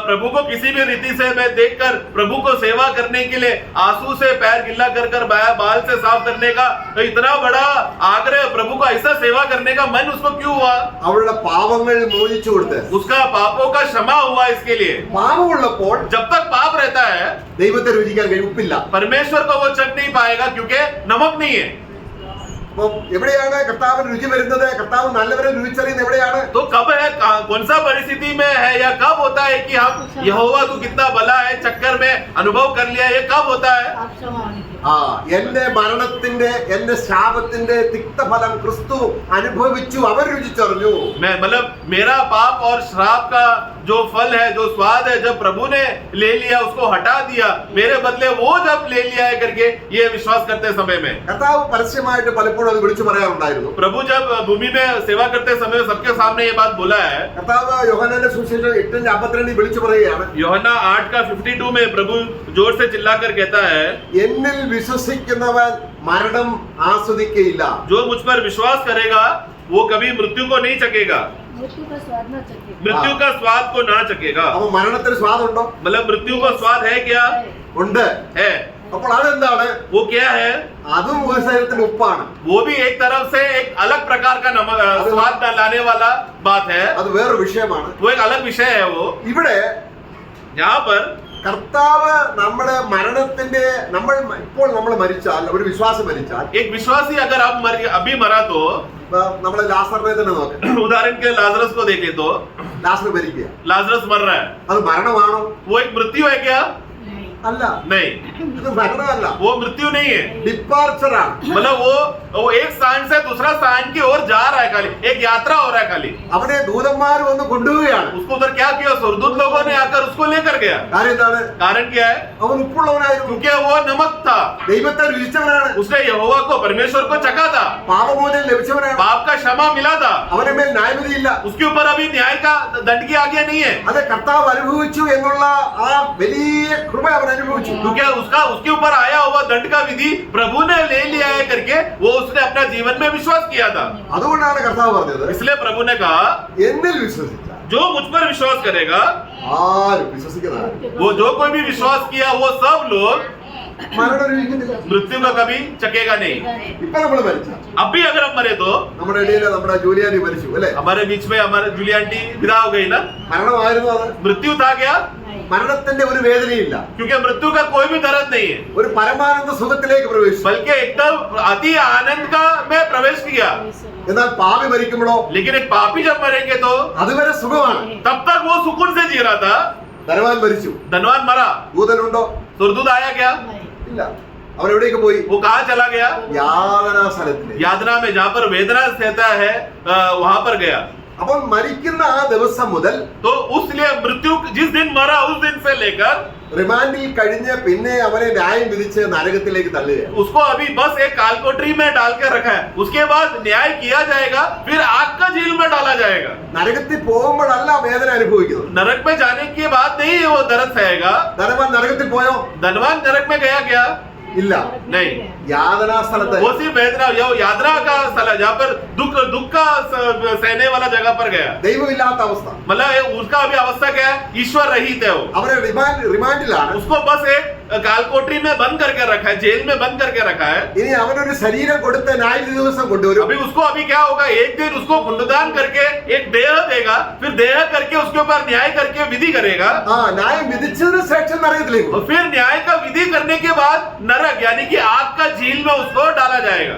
प्रभु को किसी भी रीति से मैं देखकर प्रभु को सेवा करने के लिए आंसू से पैर गिल्ला कर कर बाल से साफ करने का इतना बड़ा आग्रह, प्रभु को ऐसा सेवा करने का मन उसको क्यों हुआ? അവരുടെ പാപങ്ങൾ മോചിച്ചു കൊടുത്ത്, उसका पापों का क्षमा हुआ इसके लिए. പാപമുള്ളപ്പോൾ जब तक पाप रहता है ദൈവത്തെ രുചിക്കാൻ കഴിയില്ല. परमेश्वर को वो चख नहीं पाएगा, क्योंकि नमक नहीं है. അപ്പൊ എവിടെയാണ് കർത്താവിന് രുചി വരുന്നത്? കർത്താവ് നല്ലവരെ രുചിച്ചറിയുന്നത് എവിടെയാണ്? तो कब है, कौन सा परिस्थिति में है, या कब होता है कि हम यहोवा तू कितना भला है चक्कर में अनुभव कर लिया, ये कब होता है? आप समाने के. എന്റെ മരണത്തിന്റെ, എന്റെ ശാപത്തിന്റെ തിക്തഫലം ക്രിസ്തു അനുഭവിച്ചു, അവർ രുചിച്ചറിഞ്ഞു. मैं मतलब मेरा पाप और श्राप का जो फल है, जो स्वाद है, जब प्रभु ने ले लिया, उसको हटा दिया, मेरे बदले वो जब ले लिया है करके ये विश्वास करते समय में. കർത്താവ് പരസ്യമായിട്ട് പലപ്പോഴും അത് വിളിച്ചു പറയാറുണ്ടായിരുന്നു. प्रभु जब भूमि में सेवा करते समय सबके सामने ये बात बोला है. കർത്താവ് യോഹന്നാന്റെ സുവിശേഷം 8:52 വിളിച്ചു പറയുകയാണ്, യോഹന്നാൻ 8:52 में प्रभु जोर से चिल्लाकर कहता है, എന്നിൽ വിശ്വസിക്കുന്നവൻ മരണം ആസ്വദിക്കയില്ല. जो मुझ पर विश्वास करेगा वो कभी मृत्यु को नहीं चखेगा, मृत्यु का स्वाद न चखे. मृत्यु का स्वाद को ना चखेगा. അപ്പൊ മരണത്തിന് സ്വാദുണ്ടോ? मतलब मृत्यु का स्वाद है क्या? ഉണ്ട്. है. അപ്പോൾ അതെന്താണ്? वो क्या है? അതും ഒരു ശരീരത്തിന് ഉപ്പാണ്. वो भी एक तरफ से एक अलग प्रकार का नमक स्वाद लाने वाला बात है. അത് വേറൊരു വിഷയമാണ്. वो एक अलग विषय है. वो ഇവിടെ यहाँ पर കർത്താവ് നമ്മുടെ മരണത്തിന്റെ ഇപ്പോൾ നമ്മൾ മരിച്ചാൽ, ഒരു വിശ്വാസം മരിച്ചാൽ, एक विश्वासी अगर अभी मरा तो നമ്മൾ ലാസറിനെ തന്നെ നോക്കാം. उदाहरण के लिए लाजरस को देखे तो ലാസർ മരിക്കുക, लाजरस मर रहा है, അത് മരണമാണോ? वो एक मृत्यु है क्या? അല്ല, नहीं, ഇത് മരണമല്ല, वो मृत्यु नहीं है। ഡിപ്പാർച്ചർ ആണ്. मतलब वो एक स्थान से दूसरा स्थान की ओर जा रहा है, खाली एक यात्रा हो रहा है खाली। അവനെ ദൂതന്മാർ വന്ന് കൊണ്ടുപോവുകയാണ്. उसको उधर क्या किया? स्वर्गदूत लोगों ने आकर उसको लेकर गया। കാര്യം എന്താണ്? कारण क्या है? അവൻ ഉപ്പുള്ളവനായിരുന്നു, क्योंकि वो नमक था, ദൈവത്തെ രുചിച്ചവനാണ്, उसने यहोवा को, परमेश्वर को चखा था, പാപമോചനം ലഭിച്ചവനാണ്. पाप का क्षमा मिला था, അവന്റെ മേൽ ന്യായവിധിയില്ല. उसके ऊपर अभी न्याय का दंड की आज्ञा नहीं है, അത് കർത്താവ് അനുഭവിച്ചു എന്നുള്ള ആ വലിയ കൃപ അവൻ അനുഭവിച്ചു. क्योंकि उसके ऊपर आया हुआ दंड का विधि प्रभु ने ले लिया है करके वो उसने अपना जीवन में विश्वास किया था। അതുകൊണ്ടാണ് കർത്താവ് പറഞ്ഞത്, इसलिए प्रभु ने कहा എന്നിൽ വിശ്വസിച്ച जो मुझ पर विश्वास करेगा, ആരും വിശ്വസിക്കുന്നതാണ് वो जो कोई भी विश्वास किया वो सब लोग മരണം രുചിക്കുന്നില്ല. मृत्यु का कभी चकेगा नहीं। ഇപ്പൊ നമ്മൾ മരിച്ച अब भी अगर हम मरे तो നമ്മുടെ ഇടയിൽ നമ്മുടെ ജൂലിയാനി മരിച്ചു അല്ലെ, हमारे बीच में हमारे जूली आंटी विदा हो गई ना, മരണമായിരുന്നു അത്. मृत्यु था क्या? മരണത്തിന്റെ ഒരു വേദനയില്ല, क्योंकि मृत्यु का कोई भी दर्द नहीं है, ഒരു പരമാനന്ദ സുഖത്തിലേക്ക് പ്രവേശിച്ചു. बल्कि एकदम अति आनंद का में प्रवेश किया। എന്നാൽ പാപി മരിക്കുമ്പോഴോ लेकिन एक पापी जब मरेंगे तो അതുവരെ സുഖമാണ്. तब तक वो सुकून से जी रहा था। ധനവാൻ മരിച്ചു, धनवान मरा, ദൂതനുണ്ടോ? स्वर्गदूत आया क्या? ഇല്ല. അവൻ എവിടേക്ക് പോയി? वो कहाँ चला गया? യാതനാ സ്ഥലത്തിലേക്ക്. यातना में, जहाँ पर वेदना सहता है वहां पर गया। അപ്പോൾ മരിക്കുന്ന ആ ദിവസം മുതൽ तो उसलिए मृत्यु जिस दिन मरा उस दिन से लेकर റിമാൻഡിൽ കഴിഞ്ഞ് പിന്നെ അവനെ ന്യായം വിധിച്ച് നരകത്തിലേക്ക് തള്ളുകയാണ്. उसको अभी बस एक कालकोठरी में डाल के रखा है, उसके बाद न्याय किया जाएगा, फिर आग का झील में डाला जाएगा। നരകത്തിൽ പോകുമ്പോഴല്ല വേദന അനുഭവിക്കുന്നത്. नरक में जाने के बाद नहीं वो दर्द सहेगा। ധനവാൻ നരകത്തിൽ പോയോ? धनवान नरक में गया क्या? ഇല്ല. नहीं, യാതനാ സ്ഥലത്ത് वो सिर्फ वेदना यात्रा का स्थल है, जहाँ पर दुख का सहने वाला जगह पर गया। ദൈവമില്ലാത്ത അവസ്ഥ. मतलब उसका अभी अवस्था क्या है? ईश्वर रहित है वो। അവരെ റിമാൻഡിലാണ്. उसको बस एक कालकोठरी में बंद करके रखा है, जेल में बंद करके रखा है। ഇനി അവനൊരു ശരീരം കൊടുത്ത് ന്യായവിധി ദിവസം കൊണ്ടുവരും. अभी उसको अभी क्या होगा? एक दिन उसको पिंडदान करके एक देह देगा, फिर देह करके उसके ऊपर न्याय करके विधि करेगा, ആ ന്യായം വിധിച്ചതിന് ശേഷം നരകത്തിലേക്ക് और പോകും. फिर न्याय का विधि करने के बाद नरक यानी कि आग का झील में उसको डाला जाएगा।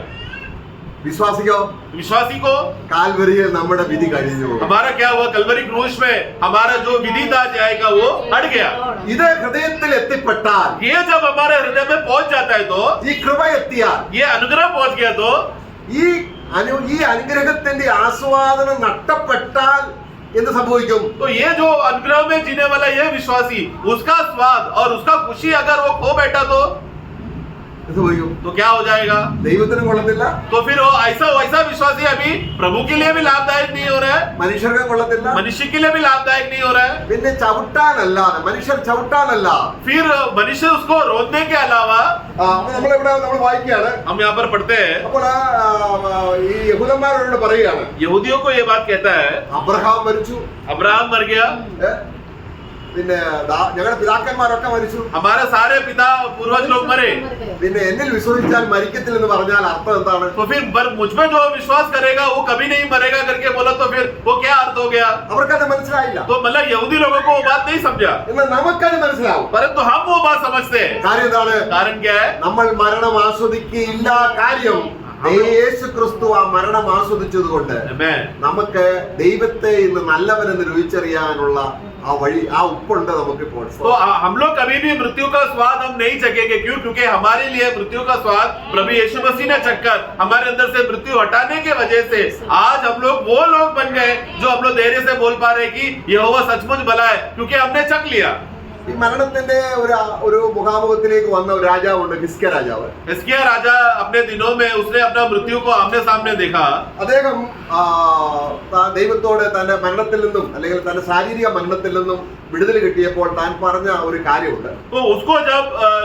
വിശ്വാസിക്കോ? विश्वासी को കാൽവരിയിൽ നമ്മുടെ വിധി കഴിഞ്ഞു. हमारा क्या हुआ? कलवरी क्रूस में हमारा जो विधि था जाएगा वो हट गया। ഇത് ഹൃദയത്തിൽ എത്തിപ്പെട്ടാൽ, ये जब हमारे हृदय में पहुंच जाता है तो, ഈ കൃപ എത്തിയാൽ, ये अनुग्रह पहुंच गया तो, ഈ അനുഗ്രഹത്തിന്റെ ആസ്വാദനം നഷ്ടപ്പെട്ടാൽ എന്ത് സംഭവിക്കും? तो ये जो अनुग्रह में जीने वाला ये विश्वासी, उसका स्वाद और उसका खुशी अगर वो खो बैठा तो സംഭവിക്കും. तो क्या हो जाएगा? ദൈവത്തിനും കൊള്ളത്തില്ല, तो फिर वो ऐसा विश्वासी अभी प्रभु के लिए भी लाभदायक नहीं हो रहा है, മനുഷ്യർക്കും കൊള്ളത്തില്ല, मनुष्य के लिए भी लाभदायक नहीं हो रहा है। പിന്നെ ചവിട്ടാനല്ലാതെ, മനുഷ്യർ ചവിട്ടാനല്ല. फिर मनुष्य उसको रोकने के अलावा, നമ്മളിവിടെ നമ്മൾ വായിക്കുകയാണ്. हम यहाँ पर पढ़ते हैं, അപ്പോൾ ഈ യഹൂദന്മാരോട് പറയുകയാണ്, यहूदियों को ये बात कहता है, അബ്രഹാം മരിച്ചു, अब्राहम मर गया, പിന്നെ ഞങ്ങളുടെ പിതാക്കന്മാരൊക്കെ മരിച്ചു, हमारे सारे पिता पूर्वज लोग मरे, പിന്നെ എന്നിൽ വിശ്വസിച്ചാൽ മരിക്കത്തില്ലെന്ന് പറഞ്ഞാൽ അർത്ഥം എന്താണ്? तो फिर मुझ में जो विश्वास करेगा वो कभी नहीं मरेगा करके बोला, तो फिर वो क्या अर्थ हो गया? അവർക്കത് മനസ്സിലായില്ല. तो मतलब यहूदी लोगों को वो बात नहीं समझा, എന്നാൽ നമുക്കത് മനസ്സിലാവും. परंतु हम वो बात समझते हैं। കാര്യം എന്താണ്? कारण क्या है? നമ്മൾ മരണം ആസ്വദിക്കുകയില്ല. കാര്യം യേശു ക്രിസ്തു ആ മരണം ആസ്വദിച്ചത് കൊണ്ട് Amen. നമുക്ക് ദൈവത്തെ ഇന്ന് നല്ലവനെന്ന് രുചിച്ചറിയാനുള്ള ആ വഴി, ആ ഉപ്പുണ്ട് നമുക്ക് ഇപ്പോൾ. तो हम लोग कभी भी मृत्यु का स्वाद हम नहीं चखेंगे। क्यों? क्योंकि हमारे लिए मृत्यु का स्वाद प्रभु यीशु मसीह ने चखकर हमारे अंदर से मृत्यु हटाने के वजह से आज हम लोग वो लोग बन गए जो हम लोग धैर्य से बोल पा रहे हैं कि यहोवा सचमुच भला है, क्योंकि हमने चख लिया। ഈ മരണത്തിന്റെ ഒരു മുഖാമുഖത്തിലേക്ക് വന്ന ഒരു രാജാവുണ്ട്, ഹിസ്കിയ രാജാവ്. हिजकिय्याह राजा अपने दिनों में उसने अपना मृत्यु को आमने सामने देखा। അദ്ദേഹം ദൈവത്തോട് തന്റെ മരണത്തിൽ നിന്നും അല്ലെങ്കിൽ തന്റെ ശാരീരിക മരണത്തിൽ നിന്നും വിടുതൽ കിട്ടിയപ്പോൾ താൻ പറഞ്ഞ ഒരു കാര്യമുണ്ട്. तो उसको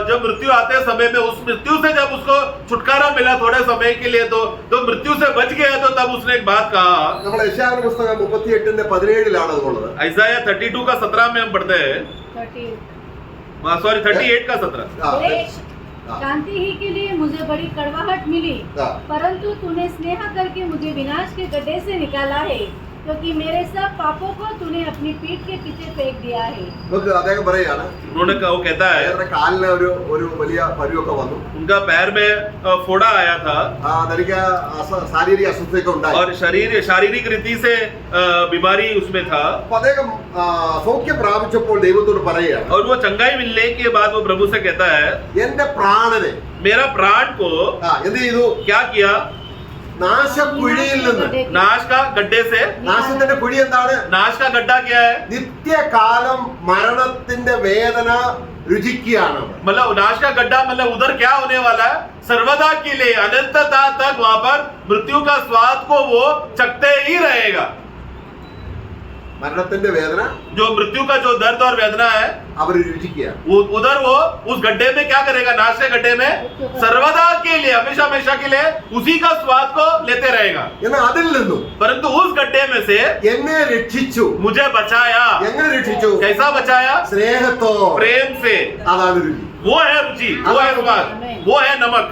जब मृत्यु आते समय में उस मृत्यु से जब उसको छुटकारा मिला थोड़े समय के लिए, तो मृत्यु से बच गया, तो तब उसने एक बात कहा। നമ്മൾ യശയ്യാവിന്റെ പുസ്തകം 38:17 അതുള്ളത്. Isaiah 32 का 17 में हम पढ़ते हैं, 38 का 17। शांति ही के लिए मुझे बड़ी कड़वाहट मिली, परंतु तूने स्नेह करके मुझे विनाश के गड्ढे से निकाला है। क्योंकि मेरे सब पापों को तूने अपनी पीठ के पीछे फेंक दिया है। നമുക്ക് അദ്ദേഹം പറയാണ് उन्होंने वो कहता है അദ്ദേഹത്തിന്റെ കാലിന് ഒരു വലിയ പരുവൊക്കെ വന്നു. उनका पैर में फोड़ा आया था തനിക്ക് ശാരീരിക അസ്വസ്ഥയൊക്കെ ഉണ്ടായി. और शारीरिक रीति से बीमारी उसमें था. അപ്പൊ അദ്ദേഹം സൗഖ്യം പ്രാപിച്ചപ്പോൾ ദൈവത്തോട് പറയുകയാണ്, और वो चंगाई मिलने के बाद वो प्रभु से कहता है എന്റെ പ്രാണനെ मेरा प्राण को എന്ത് ചെയ്തു? क्या किया? നാശക്കുഴിയിൽ നിന്ന്. नाश का गड्ढे से. നാശത്തിന്റെ കുഴി എന്താണ്? नाश का गड्ढा क्या है? നിത്യകാലം മരണത്തിന്റെ വേദന രുചിക്കുകയാണ്. मतलब नाश का गड्ढा मतलब उधर क्या होने वाला है? सर्वदा के लिए अनंतता तक वहां पर मृत्यु का स्वाद को वो चखते ही रहेगा. മരണത്തിന്റെ വേദന जो मृत्यु का जो दर्द और वेदना है അവർ രുചിക്കുകയാണ്. उधर वो उस गड्ढे में क्या करेगा? नाश के गड्ढे में सर्वदा के लिए हमेशा हमेशा के लिए उसी का स्वाद को लेते रहेगा. എന്നാൽ അതിൽ നിന്നും परंतु उस गड्ढे में से എന്നെ രക്ഷിച്ചു. मुझे बचाया. എങ്ങനെ രക്ഷിച്ചു? कैसा बचाया? സ്നേഹത്തോ. प्रेम से. അതാണ് രുചി. वो है रुचि, वो है स्वाद, वो है नमक.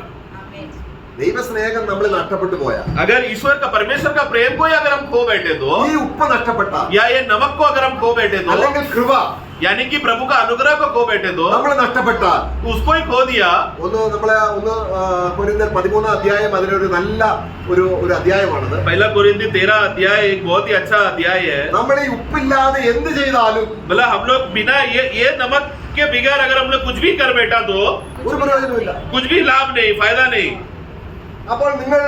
ദൈവസ്നേഹം നമ്മൾ നഷ്ടപ്പെട്ടു പോയാൽ, अगर ईश्वर का परमेश्वर का प्रेम को ही अगर हम खो बैठे तो, ഈ ഉപ്പ് നഷ്ടപ്പെട്ട, या ये नमक को अगर हम खो बैठे तो, അല്ലെങ്കിൽ കൃപ यानी कि प्रभु का अनुग्रह को खो बैठे तो, നമ്മൾ നഷ്ടപ്പെട്ടാൽ, उसको ही खो दिया. കൊരിന്ത്യർ 13 അധ്യായം അതിലൊരു നല്ല ഒരു അധ്യായമാണത്. पहला कोरिन्थी 13 अध्याय एक बहुत ही अच्छा अध्याय है. നമ്മൾ ഈ ഉപ്പില്ലാതെ എന്ത് ചെയ്താലും मतलब हम लोग बिना ये नमक के बगैर अगर हम लोग कुछ भी कर बैठा तो ഒരു പ്രയോജനമില്ല. कुछ भी लाभ नहीं, फायदा नहीं. അപ്പോൾ നിങ്ങൾ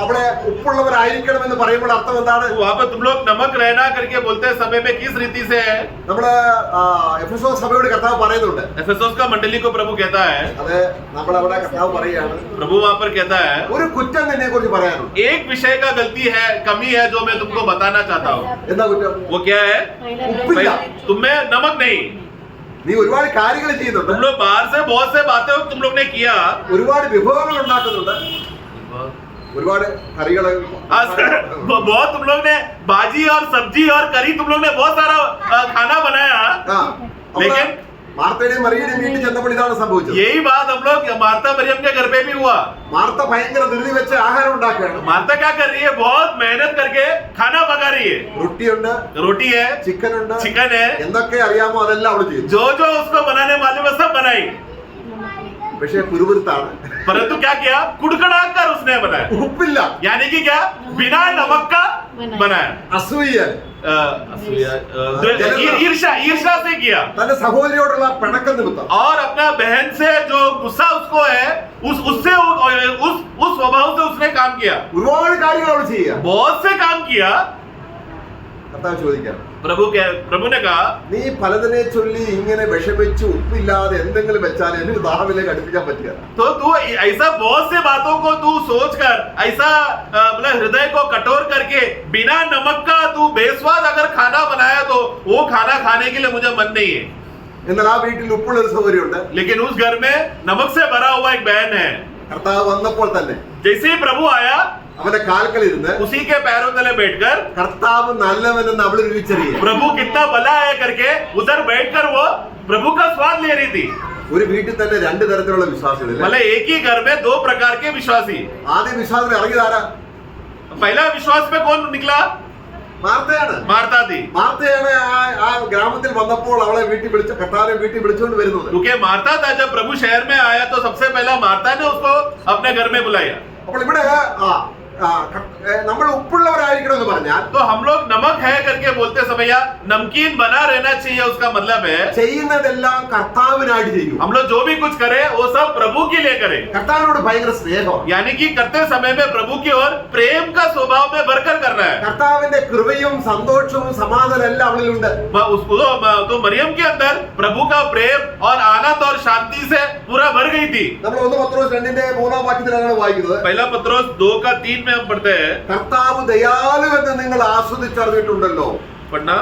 അവിടെ ഉപ്പുള്ളവരായിരിക്കണം എന്ന് പറയുമ്പോൾ അർത്ഥം എന്താണ്? वहाँ पर तुम लोग नमक रहना करके बोलते समय में किस रीति से है? നമ്മള് എഫെസോസ് സഭയോട് കർത്താവ് പറയുന്നുണ്ട്. एफेसुस का मंडली को प्रभु कहता है, അത് നമ്മളവിടെ കർത്താവ് പറയുകയാണ്, प्रभु वहाँ पर कहता है ഒരു കുറ്റം നിന്നെ കുറിച്ച് പറയാനുണ്ട്. एक विषय का गलती है, कमी है जो मैं तुमको बताना चाहता हूँ. എന്താ കുറ്റം? वो क्या है? ഉപ്പില്ല. तुम्हें नमक नहीं. നീ ഒരുപാട് കാര്യങ്ങൾ ചെയ്യുന്നുണ്ട്, तुम लोग बाहर से बहुत से बातें तुम लोग ने किया, ഒരുപാട് വിഭവങ്ങൾ ഉണ്ടാക്കുന്നുണ്ട്, ഒരുപാട് കറികൾ, बहुत तुम लोग ने भाजी और सब्जी और करी तुम लोग ने बहुत सारा खाना बनाया, लेकिन മാർത്തയുടെയും മറിയയുടെയും വീട്ടിൽ ചെന്നപ്പോൾ ഇതാണ് സംഭവിച്ചത്. यही बात हम लोग मार्ता मरियम के घर पे भी हुआ. മാർത്ത ഭയങ്കര ധൃതി വെച്ച് ആഹാരം ഉണ്ടാക്കുകയാണ്. मार्ता क्या कर रही है? बहुत मेहनत करके खाना पका रही है. റൊട്ടിയുണ്ട്, रोटी है, ചിക്കൻ ഉണ്ട്, चिकन है, എന്തൊക്കെ അറിയാമോ അതെല്ലാം അവള് ചെയ്തു. जो जो उसको बनाने वाले वो सब बनाई. പക്ഷേ പുരുപുരുത്താണ്, परंतु क्या किया? कुड़कड़ा कर उसने बनाया. ഉപ്പില്ല, यानी कि क्या? बिना नमक का बनाया. അസൂയ, ईर्ष्या से किया, തന്റെ സഹോദരിയോടുള്ള പിണക്കം നിമിത്തം, और अपना बहन से जो गुस्सा उसको है उससे उस स्वभाव से उसने काम किया. ഒരുപാട് കാര്യങ്ങൾ അവൾ ചെയ്യുക. बहुत से काम किया. കർത്താവ് ചോദിക്കാം, प्रभु ने कहा, നീ പലതിനെ ചൊല്ലി ഇങ്ങനെ വിഷമിച്ച് ഉപ്പില്ലാതെ എന്തെങ്കിലും വെച്ചാൽ എനിക്ക് ദാഹമിലേക്ക് അടുപ്പിക്കാൻ പറ്റുക? तो तू ऐसा बहुत से बातों को तू सोच कर ऐसा मतलब हृदय को कठोर करके बिना नमक का तू बेस्वाद अगर खाना बनाया तो वो खाना खाने के लिए मुझे मन नहीं है. എന്നാൽ ആ വീട്ടിൽ ഉപ്പുള്ള ഒരു സൗകര്യമുണ്ട്. लेकिन उस घर में नमक से भरा हुआ एक बहन है. കർത്താവ് വന്നപ്പോൾ തന്നെ जैसे ही प्रभु आया, അവന്റെ കാൽക്കൽ ഇരുന്ന് उसी के पैरों तले बैठकर കർത്താവ് നല്ലവനെന്ന് അവൾ രുചിച്ചറിയുക. प्रभु कितना भला है करके उधर बैठकर वो प्रभु का स्वाद ले रही थी. ഒരു വീട്ടിൽ തന്നെ രണ്ട് തരത്തിലുള്ള വിശ്വാസികളില്ല. मतलब एक ही घर में दो प्रकार के विश्वासी. ആദ്യം വിശ്വാസത്തിൽ ഇറങ്ങിയതാരാ? पहला विश्वास में कौन निकला? മാർത്തയാണ്. मार्ता थी. മാർത്തയാണ് ആ ഗ്രാമത്തിൽ വന്നപ്പോൾ അവളെ വീട്ടിൽ വിളിച്ച് കർത്താവിനെ വീട്ടിൽ വിളിച്ചുകൊണ്ട് വരുന്നത്. क्योंकि मार्ता था, जब प्रभु शहर में आया तो सबसे पहला मार्ता ने उसको अपने घर में बुलाया. അപ്പോൾ ഇവിടെ നമ്മൾ ഉപ്പുള്ളവരായിരിക്കണം എന്ന് പറഞ്ഞാൽ तो हम लोग नमक है करके बोलते समय या नमकीन बना रहना चाहिए, उसका मतलब है ചെയ്യുന്നതെല്ലാം കർത്താവിനായിട്ട് ചെയ്യും. हम लोग जो भी कुछ करें वो सब प्रभु के लिए करें. കർത്താവിനോട് ഭയങ്കര സ്നേഹം, यानी कि करते समय में प्रभु की ओर प्रेम का स्वभाव में भरकर करना है. കർത്താവിന്റെ കൃപയും സന്തോഷവും സമാധാനം എല്ലാം അവളിലുണ്ട്. तो मरियम के अंदर प्रभु का प्रेम और आनंद और शांति से पूरा भर गई थी. നമ്മൾ 1 പത്രോസ് 2:3 വാക്യത്തിലാണ് വായിക്കുന്നത്. पहला पत्रोस 2:3 में हम पढ़ते हैं. കർത്താവ് ദയാലു എന്ന് നിങ്ങൾ ആസ്വദിച്ചറിഞ്ഞിട്ടുണ്ടല്ലോ. पढ़ना.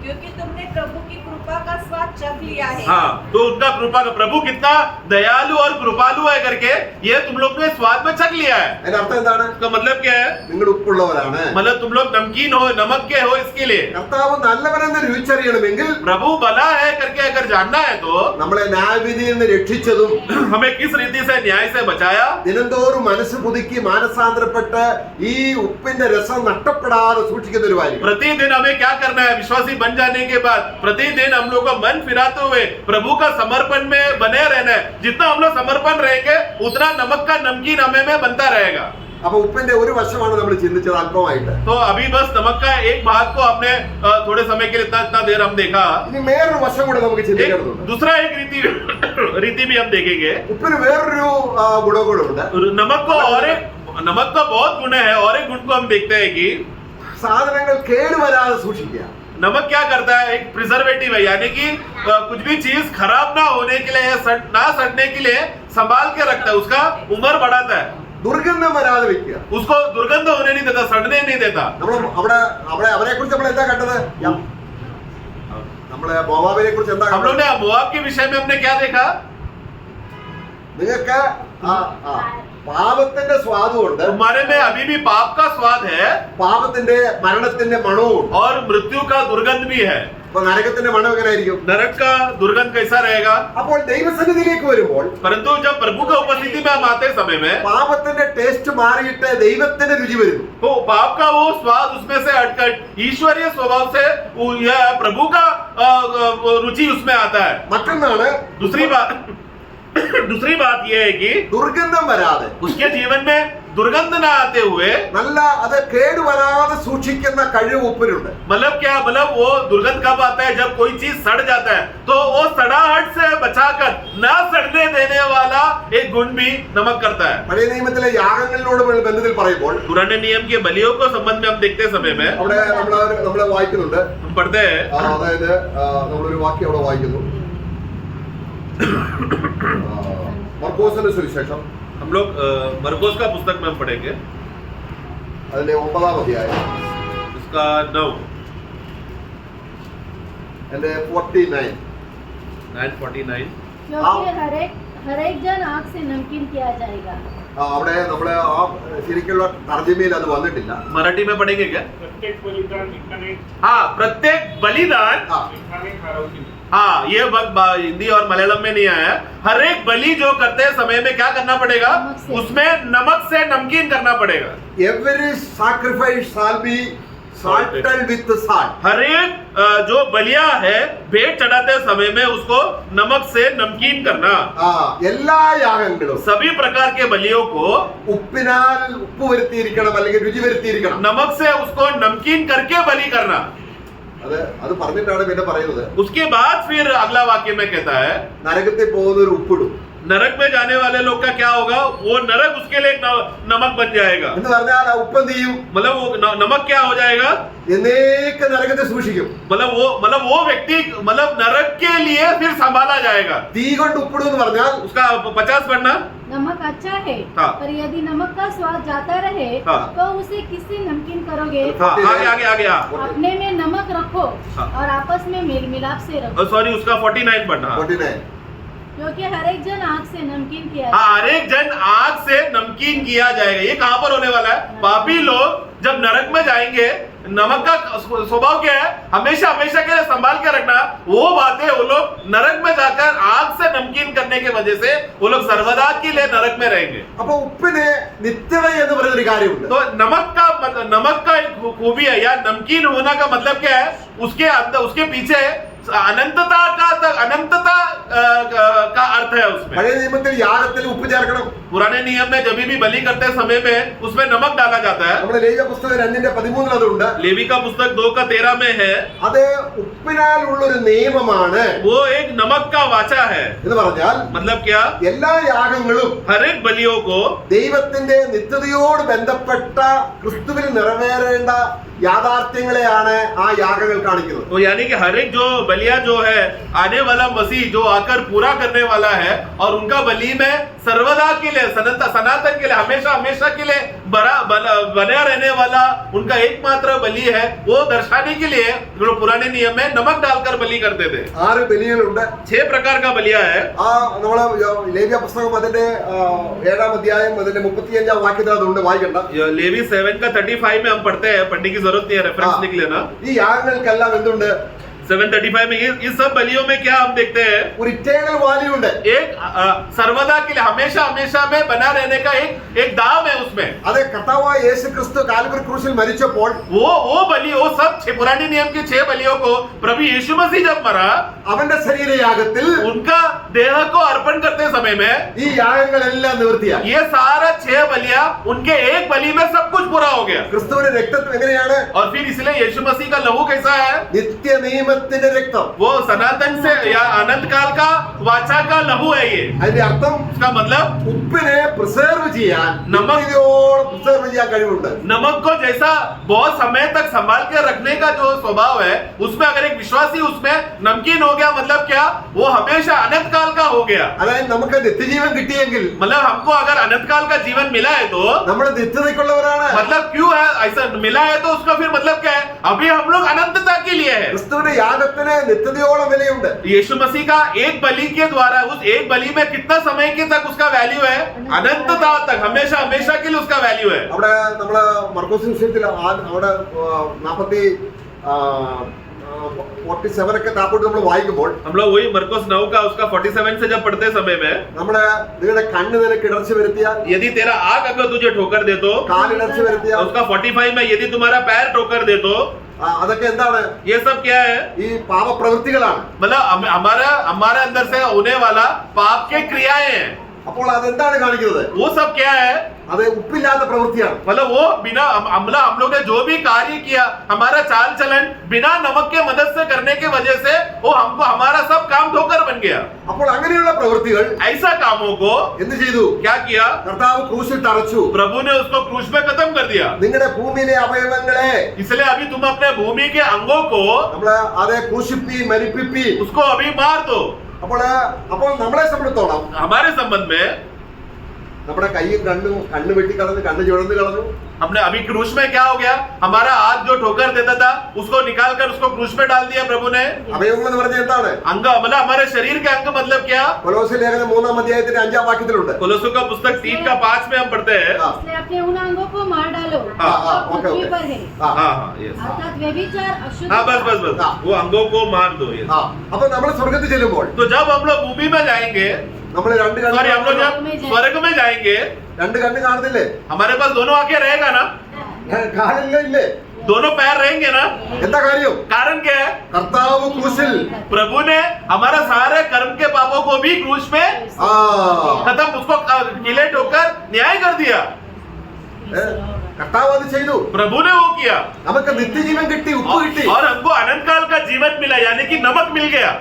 क्योंकि तुमने प्रभु की कृपा कृपा का स्वाद चख लिया है। हाँ, तो उनका कृपा का प्रभु कितना दयालु और कृपालु है करके ये तुम लोग ने स्वाद में चख लिया है। അതിന്റെ അർത്ഥം എന്താണ്? इसका मतलब क्या है? നിങ്ങൾ ഉപ്പുള്ളവരാണ്. मतलब तुम लोग नमकीन हो, नमक के हो, इसके लिए കർത്താവ് നല്ലവനെന്ന് രുചിച്ചറിയണമെങ്കിൽ प्रभु भला है करके अगर जानना है तो നമ്മളെ ന്യായവിധിയിൽ നിന്ന് രക്ഷിച്ചതും हमें किस रीति से न्याय से बचाया, ദിനംതോറും മനസ്സ് പുതുക്കി മാനസാന്തരപ്പെട്ട് ഈ ഉപ്പിന്റെ രസം നഷ്ടപ്പെടാതെ സൂക്ഷിക്കുന്ന ഒരു കാര്യം. प्रतिदिन हमें क्या करना है? विश्वासी बन जाने के बाद प्रतिदिन हम लोग का मन फिराते हुए प्रभु का समर्पण में बने रहना है। जितना हम लोग समर्पण रहेंगे उतना नमक का नमकीन हमें में बनता रहेगा। അപ്പൊ ഉപ്പിന്റെ ഒരു വശമാണ് നമ്മൾ ചിന്തിച്ചത് അല്പമായിട്ട്. तो अभी बस नमक का एक भाग को हमने थोड़े समय के लिए इतना देर हम देखा। ഇനി വേറൊരു വശം കൂടെ നമുക്ക് ചിന്തിക്കേണ്ടതുണ്ട്. दूसरा एक रीति भी हम देखेंगे। ഉപ്പിന് വേറൊരു ഗുണം കൂടെ ഉണ്ട്. नमक का बहुत गुण है और एक गुण को हम देखते हैं कि സാധനങ്ങൾ കേടുവരാതെ സൂക്ഷിക്കുക. नमक क्या करता है? एक प्रिजर्वेटिव है, यानी कि कुछ भी चीज खराब ना होने के लिए ना सड़ने के लिए संभाल के रखता है, उसका उम्र बढ़ाता है, ദുർഗന്ധം വരാതെ വെക്കുക. उसको दुर्गंध होने नहीं देता, सड़ने नहीं देता। നമ്മൾ അവരെ കുറിച്ച് നമ്മൾ എന്താ കണ്ടത്? നമ്മളെ മോവാബിനെ കുറിച്ച് എന്താ हम लोग കണ്ടത്? ने मोआब के विषय में हमने क्या देखा? നിങ്ങൾക്ക് പാപത്തിന്റെ സ്വാദുണ്ട്, हमारे में अभी भी पाप का स्वाद है പാപത്തിന്റെ മരണത്തിന്റെ മണവും. और मृत्यु का दुर्गंध भी है। അപ്പൊ നരകത്തിന്റെ മണം എങ്ങനെ ആയിരിക്കും? नरक का दुर्गंध कैसा रहेगा? അപ്പോൾ ദൈവസന്നിധിയിലേക്ക് വരുമ്പോൾ परंतु जब प्रभु का उपस्थिति में हम आते समय में പാപത്തിന്റെ ടേസ്റ്റ് മാറിയിട്ട് ദൈവത്തിന്റെ രുചി വരുന്നു. तो पाप का वो स्वाद उसमें से हटकर ईश्वरीय स्वभाव से यह प्रभु का रुचि उसमें आता है। മറ്റൊന്നാണ് दूसरी बात यह है कि ദുർഗന്ധം വരാതെ, उसके जीवन में दुर्गंध ना आते हुए, നല്ല അത് കേടുവരാതെ സൂക്ഷിക്കുന്ന കഴിവ് ഉപ്പിനുണ്ട്. मतलब क्या? मतलब वो दुर्गंध कब आता है? जब कोई चीज सड़ जाता है तो वो सड़ाहट से बचाकर ना सड़ने देने वाला एक गुण भी नमक करता है। പഴയ നിയമത്തിലെ യാഗങ്ങളിനോട് ബന്ധത്തിൽ പറയുമ്പോൾ पुराने नियम के बलियों को संबंध में हम देखते समय में അവിടെ നമ്മൾ വായിക്കുന്നുണ്ട്. हम पढ़ते हैं, അതായത് നമ്മളൊരു വാക്യം അവിടെ വായിക്കുന്നു. മർക്കോസിന്റെ സുവിശേഷം हम लोग मरकोस का पुस्तक में हम पढ़ेंगे, അതിന്റെ 9-ാം അധ്യായം इसका 9 അതിന്റെ 49. 9:49। क्योंकि हर एक जन आग से नमकीन किया जाएगा। അവിടെ നമ്മള് ശരിക്കുള്ള തർജ്ജിമയിൽ അത് വന്നിട്ടില്ല. मराठी में पढ़ेंगे क्या? प्रत्येक बलिदान एकाने हाँ, प्रत्येक बलिदान, एकाने ठहरावतील. हाँ, ये हिंदी और मलयालम में नहीं आया। हर एक बलि जो करते समय में क्या करना पड़ेगा? उसमें नमक से नमकीन करना पड़ेगा। Every sacrifice shall be salted with salt. हर एक जो बलिया है भेंट चढ़ाते समय में उसको नमक से नमकीन करना। എല്ലാ യാഗങ്ങളും सभी प्रकार के बलियों को ഉപ്പിനാൽ ഉപ്പ് വരുത്തിയിരിക്കണം, അല്ലെങ്കിൽ രുചി വരുത്തിയിരിക്കണം. नमक से उसको नमकीन करके बलि करना। അത് പറഞ്ഞിട്ടാണ് പിന്നെ പറയുന്നത്, उसके बाद फिर अगला वाक्य में कहता है, നരകത്തിൽ പോകുന്നവർ ഉപ്പിടും. नरक में जाने वाले लोग का क्या होगा? वो नरक उसके लिए नमक बन जाएगा। എന്ന് പറഞ്ഞാൽ ആ ഉപ്പ് എന്ത് ചെയ്യും? मतलब वो नमक क्या हो जाएगा? എന്നേക്ക് നരകത്തെ സൂക്ഷിക്കും. मतलब वो व्यक्ति मतलब नरक के लिए फिर संभाला जाएगा। തീ കൊണ്ട് ഉപ്പിടും എന്ന് പറഞ്ഞാൽ उसका 50 पढ़ना। नमक अच्छा है, हाँ। पर यदि नमक का स्वाद जाता रहे हाँ। तो उसे किससे नमकीन करोगे? हाँ, आगे हाँ। अपने में नमक रखो हाँ। और आपस में मेल मिलाप से रखो, सॉरी, उसका 49 पढ़ना। 49. क्योंकि हर एक जन आग से नमकीन किया हाँ, हर एक जन आग से नमकीन किया जाएगा। ये कहां पर होने वाला है? पापी लोग जब नरक में जाएंगे, नमक का स्वभाव क्या है? हमेशा हमेशा के लिए संभाल के रखना। वो बातें वो लोग नरक में जाकर आग से नमकीन करने की वजह से वो लोग सर्वदा के लिए नरक में रहेंगे। അപ്പൊ ഉപ്പിന് നിത്യത എന്ന് പറയുന്നൊരു കാര്യമുണ്ട്. तो नमक का एक खूबी है, या नमकीन होना का मतलब क्या है? उसके अंदर उसके पीछे अनंतता का अर्थ है उसमें। പഴയ നിയമത്തിൽ യാഗത്തിൽ ഉപ്പ് ചേർക്കണം. पुराने नियम में जब भी बलि करते समय में उसमें नमक डाला जाता है। നമ്മുടെ ലേവ്യ പുസ്തകം 2:13 അതുണ്ട്. लेवी का पुस्तक 2:13 में है। അത് ഉപ്പിനാൽ ഉള്ളൊരു നിയമമാണ്. वो एक नमक का वाचा है। എന്ന് പറഞ്ഞാൽ मतलब क्या? എല്ലാ യാഗങ്ങളും हर एक बलियों को ദൈവത്തിന്റെ നിത്യതയോട് ബന്ധപ്പെട്ട ക്രിസ്തുവിൽ നിറവേറേണ്ട യാഥാർത്ഥ്യങ്ങളെയാണ് ആ യാഗങ്ങൾ കാണിക്കുന്നത്. तो यानी कि हर एक जो बलिया जो है आने वाला मसीह जो आकर पूरा करने वाला है, और उनका बलि में सर्वदा के लिए, सनातन के लिए, हमेशा हमेशा के लिए बना रहने वाला उनका एकमात्र बलि है, वो दर्शाने के लिए जो पुराने नियम में नमक डालकर बलि करते थे। 6 ബലികളുണ്ട്. 6 प्रकार का बलिया है. നമ്മള് ലേവ്യ പുസ്തകം അതിന്റെ 7-ാം അധ്യായം അതിന്റെ 35-ാം വാക്യത്തിൽ അതുകൊണ്ട് വായിക്കണ്ട. लेवी 7 का 35 में हम पढ़ते हैं, पढ़ने की जरूरत नहीं है, रेफरेंस लिख लेना. ഈ യാഗങ്ങൾക്കെല്ലാം എന്തുണ്ട്? 7:35 में इस सब बलियों में क्या हम देखते हैं? ഒരു ഇറ്റേണൽ വാല്യൂ ഉണ്ട്. एक सर्वदा के लिए, हमेशा हमेशा में बना रहने का एक दाम है उसमें. അതെ, കർത്താവായ യേശു ക്രിസ്തു കാൽവരി ക്രൂശിൽ മരിച്ചപ്പോൾ वो बलि, वो सब पुराने नियम के 6 बलियों को प्रभु यीशु मसीह जब मरा, അവന്റെ ശരീരയാഗത്തിൽ उनका देह को अर्पण करते समय में ഈ യാഗങ്ങളെല്ലാം നിവൃത്തിയായി. ये सारा 6 बलियां उनके एक बलि में सब कुछ पूरा हो गया. ക്രിസ്തുവിന്റെ രക്തം എങ്ങനെയാണ്? और फिर इसलिए यीशु मसीह का लहू कैसा है? നിത്യ നിയമത്തിന്റെ രക്തം. वो सनातन से या अनंत काल का वाचा का लहू है ये. അതിന്റെ അർത്ഥം इसका मतलब ഉപ്പിനെ പ്രിസർവ് ചെയ്യാൻ, നമക്ക് പ്രിസർവ് ചെയ്യാൻ കഴിവുണ്ട്. नमक को जैसा बहुत समय तक संभाल के रखने का जो स्वभाव है, उसमें अगर एक विश्वासी उसमें नमकीन हो गया, मतलब क्या? वो हमेशा अनंत काल का हो गया. അതായത് നമുക്ക് നിത്യജീവൻ കിട്ടിയെങ്കിൽ मतलब हमको अगर अनंत काल का जीवन मिला है तो നമ്മൾ നിത്യതയ്ക്കുള്ളവരാണ്. मतलब क्यों है ऐसा मिला है? तो उसका फिर मतलब क्या है? अभी हम लोग अनंतता के लिए है. ക്രിസ്തുവിന്റെ യാഗത്തിന് നിത്യതയോളം വിലയുണ്ട്. यीशु मसीह का एक बलि के द्वारा, उस एक बलि में कितना समय के तक उसका वैल्यू है? अनंतता तक, हमेशा हमेशा के लिए उसका वैल्यू है. അവിടെ നമ്മള് മർക്കോസ് വിഷയത്തിൽ അവിടെ 47 ഒക്കെ താപ്പോട്ട് നമ്മൾ വായിക്കുമ്പോൾ हम लोग वही मरकोस 9 का उसका 47 से जब पढ़ते समय में, നമ്മുടെ നിങ്ങളുടെ കണ്ണ് നിനക്ക് ഇടർച്ച വരുത്തിയാൽ, यदि तेरा आग अगर तुझे ठोकर दे तो, കാലിടർച്ച വരുത്തിയാൽ, उसका 45 में यदि तुम्हारा पैर ठोकर दे तो, അതൊക്കെ എന്താണ്? ये सब क्या है? ഈ പാപപ്രവൃത്തികളാണ്. मतलब हमारे अंदर से होने वाला पाप के क्रियाएं हैं. അപ്പോൾ അതെന്താണ് കാണിക്കുന്നത്? वो सब क्या है? അത് ഉപ്പില്ലാത്ത പ്രവൃത്തിയാണ്. मतलब वो बिना हम लोग ने जो भी कार्य किया, हमारा चाल चलन बिना नमक के मदद से करने के वजह से वो हमको हमारा सब काम ठोकर बन गया. അപ്പോൾ അങ്ങനെയുള്ള പ്രവൃത്തികൾ ऐसा कामों को എന്ത് ചെയ്തു? क्या किया? കർത്താവ് ക്രൂശിൽ തറച്ചു. प्रभु ने उसको क्रूस में खत्म कर दिया. നിങ്ങളുടെ ഭൂമിയിലെ അവയവങ്ങളെ इसलिए अभी तुम अपने भूमि के अंगों को നമ്മള് അതേ ക്രൂശിപ്പി മരിപ്പിപ്പി. उसको अभी मार दो. അപ്പോൾ നമ്മളെ സംബന്ധിച്ചോളം हमारे संबंध में നമ്മുടെ കൈയും കണ്ണു വെട്ടിക്കളഞ്ഞു, കണ്ണ് ചുഴന്ന് കളഞ്ഞു. हमने अभी क्रूस में क्या हो गया? हमारा हाथ जो ठोकर देता था उसको निकाल कर उसको क्रूस में डाल दिया प्रभु ने. അവയവങ്ങൾ എന്ന് പറഞ്ഞാൽ എന്താണ്? अंग मतलब हमारे शरीर के अंग मतलब क्या? കൊലോസ്യ ലേഖനം 3-ാം അധ്യായത്തിന്റെ 5-ാം വാക്യത്തിലുണ്ട്. कोलोसों का पुस्तक 3 का 5 में हम पढ़ते हैं. इसलिए अपने उन अंगों को मार डालो हाँ, जो ओके, पृथ्वी ओके. पर है, हाँ yes. अर्थात व्यभिचार, अशुद्ध, हाँ बस हाँ. वो अंगों को मार दो. yes. അപ്പൊ നമ്മൾ സ്വർഗത്തിൽ ചെല്ലുമ്പോൾ तो जब हम लोग भूमि में जाएंगे, നമ്മൾ രണ്ട് सॉरी हम लोग जब स्वर्ग में जाएंगे, രണ്ട് കണ്ണ് കാണുന്നില്ലേ? हमारे पास दोनों आंखें रहेगा ना? കാണില്ല ഇല്ലേ? दोनों पैर रहेंगे ना? എന്താ കാര്യം? कारण क्या है? കർത്താവ് ക്രൂശിൽ प्रभु ने हमारा सारे कर्म के पापों को भी क्रूस में खत्म, उसको किले ठोकर न्याय कर दिया. കർത്താവ് അത് ചെയ്തു. प्रभु ने वो किया നമുക്ക് നിത്യജീവൻ കിട്ടി, ഉപ്പ് കിട്ടി. और हमको अनंत काल का जीवन मिला, यानी कि नमक मिल गया.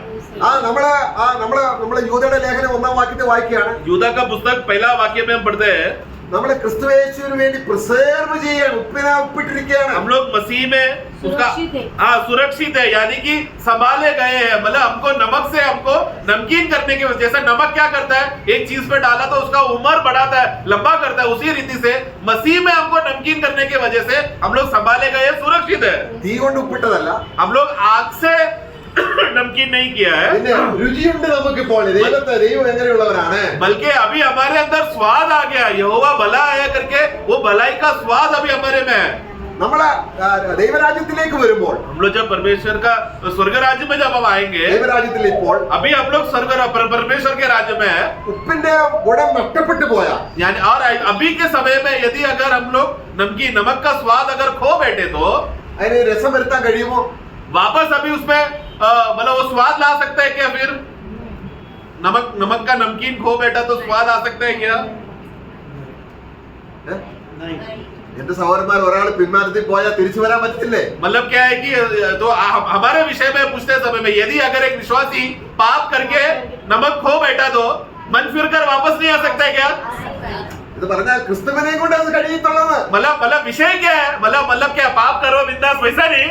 നമ്മളെ യൂദയുടെ ലേഖനം 1-ാം വാക്യത്തെ വായിക്കുകയാണ്. यूदा का पुस्तक पहला वाक्य में हम पढ़ते हैं, നമ്മളെ ക്രിസ്തുയേശുവിന് വേണ്ടി പ്രിസർവ് ചെയ്യാൻ ഉപ്പിട്ടിരിക്കുകയാണ്. हम लोग मसीह में उसका सुरक्षित है. हाँ सुरक्षित है, यानी कि संभाले गए हैं. मतलब हमको नमक से हमको नमकीन करने के वजह, जैसे नमक क्या करता है, एक चीज पे डाला तो उसका उम्र बढ़ाता है, लंबा करता है, उसी रीति से मसीह में हमको नमकीन करने की वजह से हम लोग संभाले गए, सुरक्षित है. തീ കൊണ്ട് ഉപ്പിട്ടതല്ല, हम लोग आग से नमकीन नहीं किया है, പിന്നെ രുചിയുണ്ട് നമുക്കിപ്പോൾ. ദൈവം എങ്ങനെയുള്ളവരാണ്? बल्कि अभी हमारे अंदर स्वाद आ गया. यहोवा भला आया करके वो भलाई का स्वाद अभी हमारे में है. നമ്മളെ ദൈവരാജ്യത്തിലേക്ക് വരുമ്പോൾ, हम लोग जब परमेश्वर का स्वर्ग राज्य में जब हम आएंगे, ദൈവരാജ്യത്തിൽ ഇപ്പോൾ अभी हम लोग स्वर्ग परमेश्वर के राज्य में है. ഉപ്പിന്റെ ഗുണം നഷ്ടപ്പെട്ടു പോയാ, यानी और अभी के समय में यदि अगर हम लोग नमक का स्वाद अगर खो बैठे तो അതിന് രസം വരുത്താൻ കഴിയുമോ? वापस अभी उसमें मतलब वो स्वाद ला सकता है क्या? फिर नमक का नमकीन खो बैठा तो स्वाद आ सकता है क्या? എന്റെ സഹോദരന്മാർ, ഒരാൾ പിന്മാറ്റത്തിൽ പോയാൽ തിരിച്ചു വരാൻ പറ്റില്ലേ? मतलब क्या है कि तो हमारे विषय में पूछते समय में यदि अगर एक विश्वासी पाप करके नमक खो बैठा तो मन फिर कर वापस नहीं आ सकता है क्या? ഇത് പറഞ്ഞാൽ ക്രിസ്തുവിനെ കൊണ്ട് അത് കഴിയത്തുള്ളത്. मतलब विषय क्या है? मतलब क्या, पाप करो बिंदास वैसा नहीं.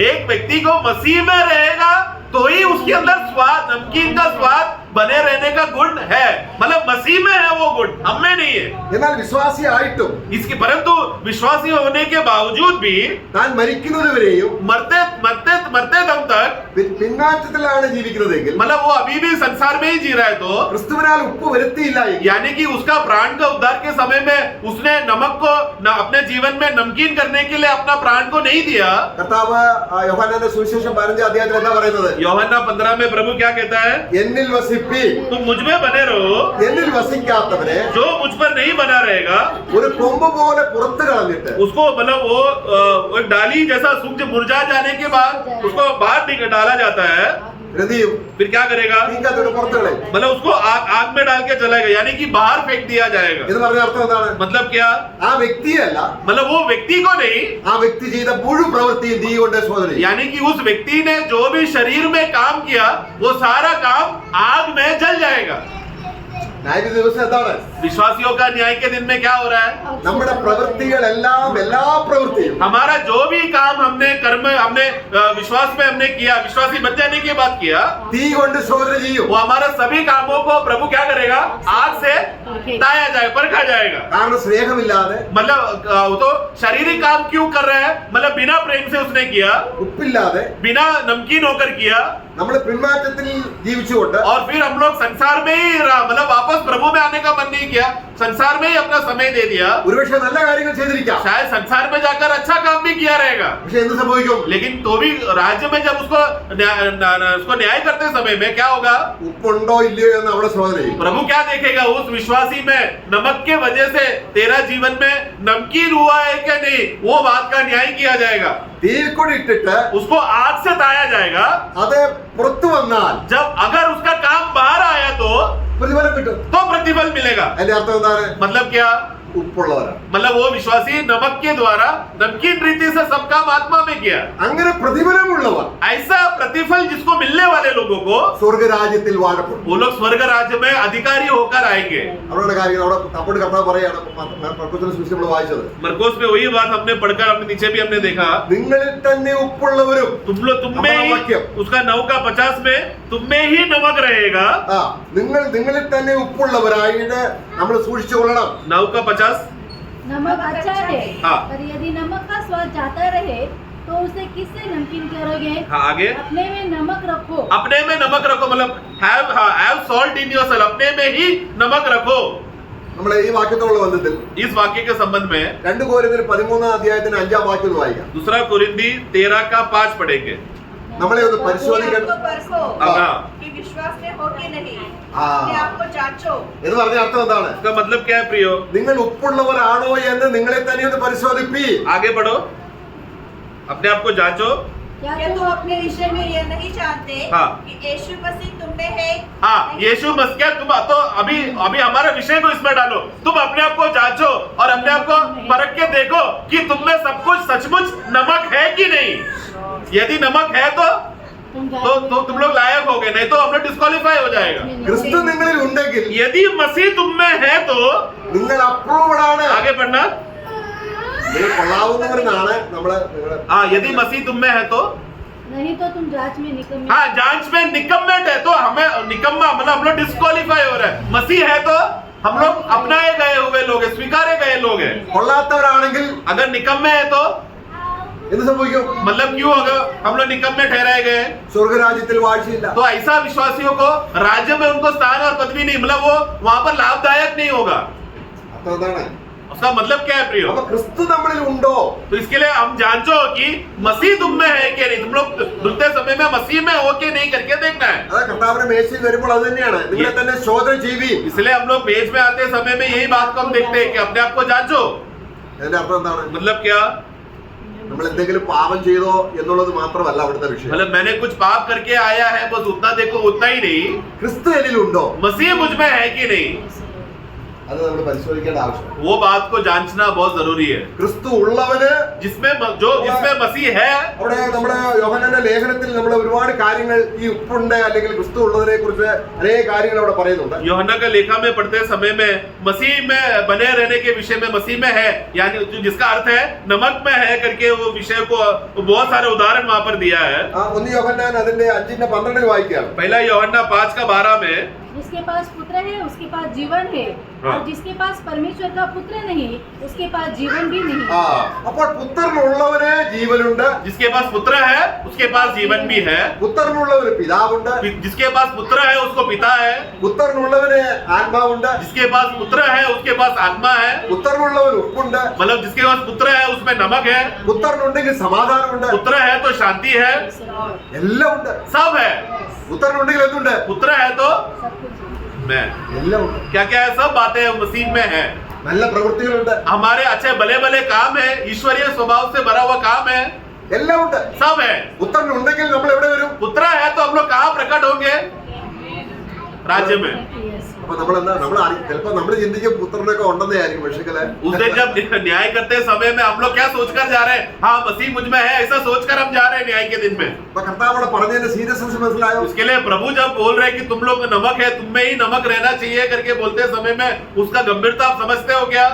एक व्यक्ति को मसीह में रहेगा तो ही उसके अंदर स्वाद, नमकीन का स्वाद बने रहने का गुण है, मतलब मसीह में है वो गुण, हम में नहीं है। എന്നാൽ വിശ്വാസിയായിട്ടും इसकी परंतु विश्वासी होने के बावजूद भी താൻ മരിക്കുന്നതുവരെയും मरते मरते मरते दम तक പിന്മാറ്റത്തിലാണ് ജീവിക്കുന്നതെങ്കിൽ, मतलब वो अभी भी संसार में ही जी रहा है, तो ക്രിസ്തുവിനാൽ ഉപ്പ് വരുത്തിയില്ല എങ്കിൽ, यानी कि उसका प्राण का उद्धार के समय में उसने नमक को अपने जीवन में नमकीन करने के लिए अपना प्राण को नहीं दिया। കർത്താവ് യോഹന്നാന്റെ സുവിശേഷം 15 അധ്യായത്തിൽ എന്താ പറയുന്നത്? യോഹന്നാൻ 15 में प्रभु क्या कहता है? എന്നിൽ വസിപ്പി, तुम मुझ में बने रहो, എന്നിൽ വസിക്കാത്തവനെ जो मुझ पर नहीं बना रहेगा ഒരു കൊമ്പ് പോലെ പുറത്തു കളഞ്ഞിട്ട് उसको, मतलब वो एक डाली जैसा सूख मुरझा जाने के बाद उसको बाहर डाला जाता है, ഹൃദയം फिर क्या करेगा? തീക്കകത്തോട്ട് പുറത്തു കളയും. मतलब उसको आग में डाल के जलाएगा, यानी कि बाहर फेंक दिया जाएगा। എന്ന് പറഞ്ഞ അർത്ഥം എന്താണ്? मतलब क्या? ആ വ്യക്തിയല്ല, मतलब वो व्यक्ति को नहीं, ആ വ്യക്തി ചെയ്ത മുഴുവൻ പ്രവൃത്തിയും തീ കൊണ്ട് ശോധന ചെയ്യും. यानी कि उस व्यक्ति ने जो भी शरीर में काम किया वो सारा काम आग में जल जाएगा। ന്യായവിധി ദിവസം എന്താണ്? विश्वासियों का न्याय के दिन में क्या हो रहा है? നമ്മുടെ പ്രവൃത്തികളെല്ലാം, എല്ലാ പ്രവൃത്തിയും हमारा जो भी काम हमने कर्म हमने विश्वास में हमने किया, विश्वासी बन जाने के बाद किया, തീ കൊണ്ട് ശോധന ചെയ്യും. वो हमारे सभी कामों को प्रभु क्या करेगा? आग से ताया जाएगा, परखा जाएगा। കാരണം സ്നേഹമില്ലാതെ, मतलब वो तो शारीरिक काम क्यों कर रहा है? मतलब बिना प्रेम से उसने किया, ഉപ്പില്ലാതെ, बिना नमकीन होकर किया, നമ്മൾ പിന്മാറ്റത്തിൽ ജീവിച്ചുകൊണ്ട് और फिर हम लोग संसार में ही रहा, मतलब वापस प्रभु में आने का मन नहीं किया, संसार में ही अपना समय दे दिया। ഒരുപക്ഷെ നല്ല കാര്യങ്ങൾ ചെയ്തിരിക്കാം, शायद संसार में जाकर अच्छा काम भी किया रहेगा, പക്ഷെ എന്ത് സംഭവിക്കും? लेकिन तो भी राज्य में जब उसको उसको न्याय करते समय में क्या होगा? ഉപ്പുണ്ടോ ഇല്ലയോ എന്ന് അവിടെ ശോധന ചെയ്യും. प्रभु क्या देखेगा? उस विश्वासी में नमक के वजह से तेरा जीवन में नमकीन हुआ है क्या नहीं, वो बात का न्याय किया जाएगा। തീയിൽ കൂടി ഇട്ടിട്ട് उसको आग से ताया जाएगा। അത് പുറത്തു വന്നാൽ जब अगर उसका काम बाहर आया പ്രതിഫലം കിട്ടും. तो प्रतिफल मिलेगा। അതിന്റെ അർത്ഥം എന്താണ്? मतलब क्या? ഉപ്പുള്ളവരാണ്. मतलब वो विश्वासी नमक के द्वारा नमकीन रीति से सब काम आत्मा में किया। അങ്ങനെ പ്രതിഫലമുള്ളവർ ऐसा प्रतिफल जिसको मिलने वाले लोगों को സ്വർഗരാജ്യത്തിൽ വാഴപ്പെടും. वो लोग स्वर्ग राज्य में अधिकारी होकर आएंगे। അവരുടെ കാര്യങ്ങൾ അവിടെ തപ്പോട് കർത്താവ് പറയാണ്, മർക്കോസിന്റെ സുവിശേഷം നമ്മൾ വായിച്ചത്. मरकोस में वही बात हमने पढ़कर अपने नीचे भी हमने देखा, നിങ്ങളിൽ തന്നെ ഉപ്പുള്ളവരും, तुम में ही उसका 9 का 50 में तुम में ही नमक रहेगा। നിങ്ങളിൽ തന്നെ ഉപ്പുള്ളവരായിട്ട് നമ്മൾ സൂക്ഷിച്ചു കൊള്ളണം. 9 का 50 नमक अच्छा है, हाँ। पर यदि नमक का स्वाद जाता रहे तो उसे किससे नमकीन करोगे? हाँ, आगे अपने में नमक रखो। अपने में नमक रखो, मतलब हैव सॉल्ट इन योरसेल्फ, अपने में ही नमक रखो। നമ്മൾ ഈ വാക്യത്തോടുള്ള ബന്ധത്തിൽ इस वाक्य के संबंध में 2 കൊരിന്ത്യർ 13 അധ്യായത്തിന് 5 വാക്യം ഒന്ന് വായിക്കാം. 2 कोरिन्थी 13 का 5 पढ़ेंगे। നമ്മളെ ഒന്ന് പരിശോധിക്കണം. आपको परखो हाँ। कि विश्वास में हो कि नहीं, हाँ। अपने आप को जांचो। എന്ന് പറഞ്ഞ अर्थം എന്താണ്? इसका मतलब क्या है प्रियो? നിങ്ങൾ ഉപ്പുള്ളവരാണോ എന്ന് നിങ്ങളെ തന്നെ ഒന്ന് പരിശോധിപ്പി. आगे बढ़ो, अपने आप को जांचो। क्या क्या तुम तुम अपने विषय में यह नहीं जानते हाँ। कि यीशु मसीह तुम में है? हाँ, यीशु मसीह, तुम तो अभी हमारे विषय को इसमें डालो। तुम अपने आप को जांचो और अपने आप को परख के देखो कि तुम में सब कुछ सचमुच नमक है कि नहीं। यदि नमक है तो तुम लोग लायक हो गए, नहीं तो हम लोग डिस्क्वालीफाई हो जाएगा। ക്രിസ്തു നിങ്ങളിൽ ഉണ്ടെങ്കിൽ यदि मसीह तुम में है तो നിങ്ങൾ അപ്രൂവ്ഡ് ആണ്. आगे बढ़ना। നിങ്ങൾ കൊള്ളാവുന്നവരെന്നാണ് നമ്മള് हाँ, यदि मसीह तुम में है तो, नहीं तो तुम जांच में निकम्मे। हाँ, जांच में निकम्मेट है तो हमें निकम्मा, मतलब हम लोग डिस्क्वालीफाई हो रहे हैं। मसीह है तो हम लोग अपनाए गए हुए लोग हैं, स्वीकारे गए लोग हैं। കൊള്ളാത്തവരാണെങ്കിൽ अगर निकम्मे है तो എന്ത് സംഭവിക്കും? मतलब क्यों अगर हम लोग निकम्मे ठहराए गए, സ്വർഗരാജ്യത്തിൽ വാഴ്ചയില്ല. तो ऐसा विश्वासियों को राज्य में उनको स्थान और पदवी नहीं, मतलब वो वहां पर लाभदायक नहीं होगा। അർത്ഥം എന്താണ്? उसका मतलब क्या है प्रियो? അപ്പൊ ക്രിസ്തു നമ്മളിൽ ഉണ്ടോ? तो इसके लिए हम जांचो कि मसीह तुम में है कि नहीं। तुम लोग डूबते समय में मसीह में हो कि नहीं करके देखना है। അതാ കർത്താവിന്റെ മേശയിൽ വരുമ്പോൾ അത് തന്നെയാണ്, നിങ്ങളെ തന്നെ ശോധന ചെയ്യുവീൻ. इसलिए हम लोग मेज में आते समय में यही बात को हम देखते हैं कि अपने आप को जांचो। അതിന്റെ അർത്ഥം എന്താണ്? मतलब क्या? നമ്മൾ എന്തെങ്കിലും പാപം ചെയ്തോ എന്നുള്ളത് മാത്രമല്ല അവിടുത്തെ വിഷയം. मतलब मैंने कुछ पाप करके आया है बस उतना देखो, उतना ही नहीं, ക്രിസ്തു എന്നിലുണ്ടോ? मसीह मुझ में है कि नहीं, അത് നമ്മൾ പരിശോധിക്കേണ്ട ആവശ്യം. वो बात को जांचना बहुत जरूरी है। ക്രിസ്തു ഉള്ളവന് जिसमें मसीह है, അവിടെ നമ്മുടെ യോഹന്നാന്റെ ലേഖനത്തിൽ നമ്മൾ ഒരുപാട് കാര്യങ്ങൾ ഈ ഉപ്പുണ്ട് അല്ലെങ്കിൽ ക്രിസ്തു ഉള്ളതിനെ കുറിച്ച് അനേക കാര്യങ്ങൾ അവിടെ പറയുന്നുണ്ട്. यूहन्ना का लेखा में पढ़ते समय में मसीह में बने रहने के विषय में मसीह में है, यानी जिसका अर्थ है नमक में है करके वो विषय को बहुत सारे उदाहरण वहां पर दिया है। 1 യോഹന്നാൻ അതിന്റെ 5:12 വായിക്കുകയാണ്. पहला यूहन्ना 5 का 12 में जिसके पास पुत्र है उसके पास जीवन है, हाँ। और जिसके पास परमेश्वर का पुत्र नहीं उसके पास जीवन भी नहीं। ആ അപ്പോൾ പുത്രനുള്ളവന് ജീവനുണ്ട്, जिसके पास पुत्र है उसके पास जीवन भी है, പുത്രനുള്ളവന് പിതാവുണ്ട്, जिसके पास पुत्र है उसको पिता है, പുത്രനുള്ളവന് ആത്മാവുണ്ട്, जिसके पास पुत्र है उसके पास आत्मा है, പുത്രനുള്ളവന് ഉപ്പുണ്ട്, मतलब जिसके पास पुत्र है उसमें नमक है, പുത്രനുണ്ടെങ്കിൽ സമാധാനമുണ്ട്, पुत्र है तो शांति है, എല്ലാം ഉണ്ട്. सब है। പുത്രനുണ്ടെങ്കിൽ എന്തുണ്ട്? पुत्र है तो सब कुछ है। मैं, എല്ലാം ഉണ്ട്. क्या क्या है, सब बातें मसीह में है। നല്ല പ്രവൃത്തികളുണ്ട്, हमारे अच्छे भले भले काम है, ईश्वरीय स्वभाव से भरा हुआ काम है, എല്ലാം ഉണ്ട്. सब है। പുത്രനുണ്ടെങ്കിൽ നമ്മൾ എവിടെ വരും? पुत्र है तो हम लोग कहाँ प्रकट होंगे? राज्य में। Yes. അപ്പൊ നമ്മൾ എന്താ ചിലപ്പോ നമ്മൾ ചിന്തിക്കും പുത്രനൊക്കെ ഉണ്ടെന്നേ ആയിരിക്കും, പക്ഷേ उस दिन जब न्याय करते समय में हम लोग क्या सोचकर जा रहे हैं? हाँ मसीह मुझ में है, ऐसा सोचकर हम जा रहे हैं न्याय के दिन में। അപ്പൊ കർത്താവ് പറഞ്ഞതിന്റെ സീരിയസ്നെസ് മനസ്സിലായോ? उसके लिए प्रभु जब बोल रहे हैं कि तुम लोग नमक है, तुम में ही नमक रहना चाहिए करके बोलते समय में उसका गंभीरता आप समझते हो क्या?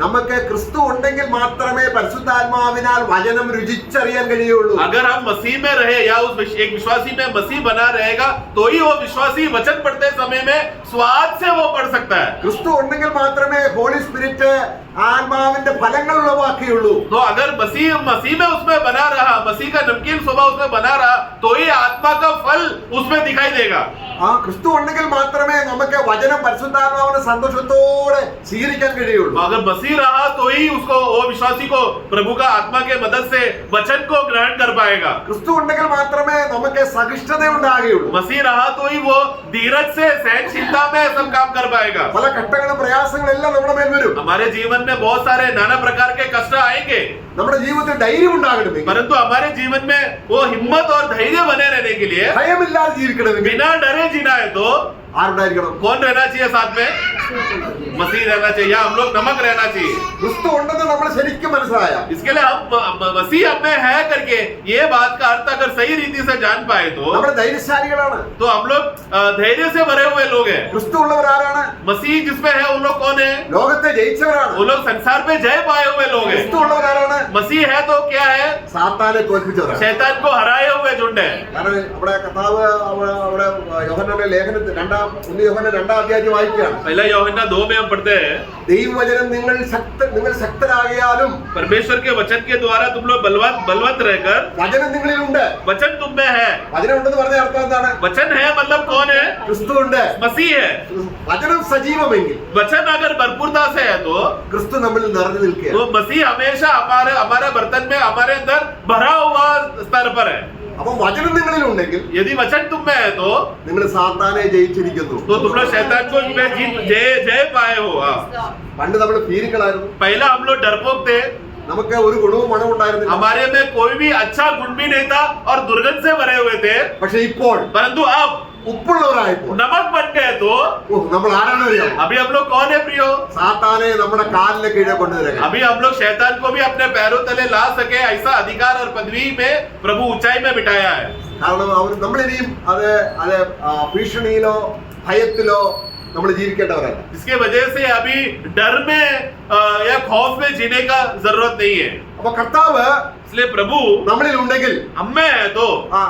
നമുക്ക് ക്രിസ്തു ഉണ്ടെങ്കിൽ മാത്രമേ പരിശുദ്ധാത്മാവിനാൽ വചനം രുചിച്ചറിയാൻ കഴിയുള്ളൂ. अगर हम मसीह में रहे या एक विश्वासी में मसीह बना रहेगा तो ही वो विश्वासी वचन पढ़ते समय में स्वाद से वो पढ़ सकता है। ക്രിസ്തു ഉണ്ടെങ്കിൽ മാത്രമേ ഹോളി സ്പിരിറ്റ് ആത്മാവിന്റെ ഫലങ്ങൾ ഉളവാക്കുകയുള്ളൂ. तो अगर मसीह में उसमें बना रहा, मसीह का नमकीन स्वभाव उसमें बना रहा तो ही आत्मा का फल उसमें दिखाई देगा। ആ ക്രിസ്തു ഉണ്ടെങ്കിൽ മാത്രമേ നമുക്ക് വചനം പരിശുദ്ധാത്മാവിനെ സന്തോഷത്തോടെ സ്വീകരിക്കാൻ കഴിയുള്ളൂ. तो अगर मसीह रहा तो ही उसको, वो विश्वासी को प्रभु का आत्मा के मदद से वचन को ग्रहण कर पाएगा। ക്രിസ്തു ഉണ്ടെങ്കിൽ മാത്രമേ നമുക്ക് സഹിഷ്ണുത ഉണ്ടാകുകയുള്ളൂ. मसीह रहा तो ही वो धीरज से, सहनशीलता में सब काम कर पाएगा। പല ഘട്ടങ്ങളും പ്രയാസങ്ങളെല്ലാം നമ്മുടെ മേൽ വരും. हमारे जीवन में बहुत सारे नाना प्रकार के कष्ट आएंगे, നമ്മുടെ ജീവിതത്തിൽ ധൈര്യം ഉണ്ടാകണമെങ്കിൽ, परंतु हमारे जीवन में वो हिम्मत और धैर्य बने रहने के लिए ഭയമില്ലാതെ ജീവിക്കണമെങ്കിൽ बिना डरे जीना है तो ആരുണ്ടായിരിക്കണം? कौन रहना चाहिए साथ में? मसीह रहना चाहिए, या हम लोग नमक रहना चाहिए। ക്രിസ്തു ഉണ്ടെന്ന് നമ്മൾ ശരിക്കും മനസ്സിലായ इसके लिए हम मसीह हम में है करके ये बात का अर्थ अगर सही रीति से जान पाए तो നമ്മൾ ധൈര്യശാലികളാണ്. हम लोग धैर्य से भरे हुए लोग हैं। ക്രിസ്തു ഉള്ളവർ ആരാണ്? मसीह जिसमें है उन लोग कौन है? ലോകത്തെ ജയിച്ചവരാണ്. वो लोग संसार पे जय पाए हुए लोग हैं। ക്രിസ്തു ഉള്ളവർ ആരാണ്? मसीह है तो क्या है? സാത്താനെ തോൽപ്പിച്ചവരാണ്. शैतान को हराए हुए झुंड है। കാരണം അവിടെ കർത്താവ് അവിടെ യോഹന്നാന്റെ ലേഖനത്തിൽ യോഹന്നാൻ 2-ാം അധ്യായം വായിക്കുകയാണ്. पहला यूहन्ना 2 में हम पढ़ते हैं, ദൈവവചനം നിങ്ങൾ ശക്തരാകിയാലും परमेश्वर के वचन के द्वारा तुम लोग बलवंत रहकर, വചനം നിങ്ങളിലുണ്ട്. वचन तुम में है। വചനം ഉണ്ടെന്ന് പറഞ്ഞ അർത്ഥം എന്താണ്? वचन है मतलब कौन है? ക്രിസ്തു ഉണ്ട്. मसीह है। വചനം സജീവമെങ്കിൽ वचन अगर भरपूरता से है तो ക്രിസ്തു നമ്മിൽ നിറഞ്ഞു നിൽക്കുക. मसीह हमेशा हमारे बर्तन में, हमारे अंदर भरा हुआ स्तर पर है। അപ്പൊ വചനം നിങ്ങളിലുണ്ടെങ്കിൽ यदि वचन तुम में है तो നിങ്ങൾ സാത്താനെ ജയിച്ചിരിക്കുന്നു. तुम लोग शैतान को में जीत जय पाए हो। हाँ। പണ്ട് നമ്മൾ ഭീരുക്കളായിരുന്നു. पहला हम लोग डरपोक थे, നമുക്ക് ഒരു ഗുണവും മണവും ഉണ്ടായിരുന്നില്ല. हमारे में कोई भी अच्छा गुण भी नहीं था और दुर्गंध से भरे हुए थे, പക്ഷെ ഇപ്പോൾ परंतु अब ഉപ്പുള്ളവരായപ്പോൾ नमक बन गए तो നമ്മൾ ആരാണെന്ന് അറിയാം? अभी हम लोग कौन है प्रियो? സാത്താനെ നമ്മുടെ കാലിന് കീഴെ കൊണ്ടുവരിക. अभी हम लोग शैतान को भी अपने पैरों तले ला सके ऐसा अधिकार और पदवी में प्रभु ऊंचाई में बिठाया है। കാരണം നമ്മളിനിയും അത് ഭീഷണിയിലോ ഭയത്തിലോ നമ്മൾ ജീവിക്കേണ്ടവരല്ല. इसके वजह से अभी डर में या खौफ में जीने का जरूरत नहीं है। അപ്പൊ കർത്താവ് इसलिए प्रभु നമ്മളിൽ ഉണ്ടെങ്കിൽ हम में है तो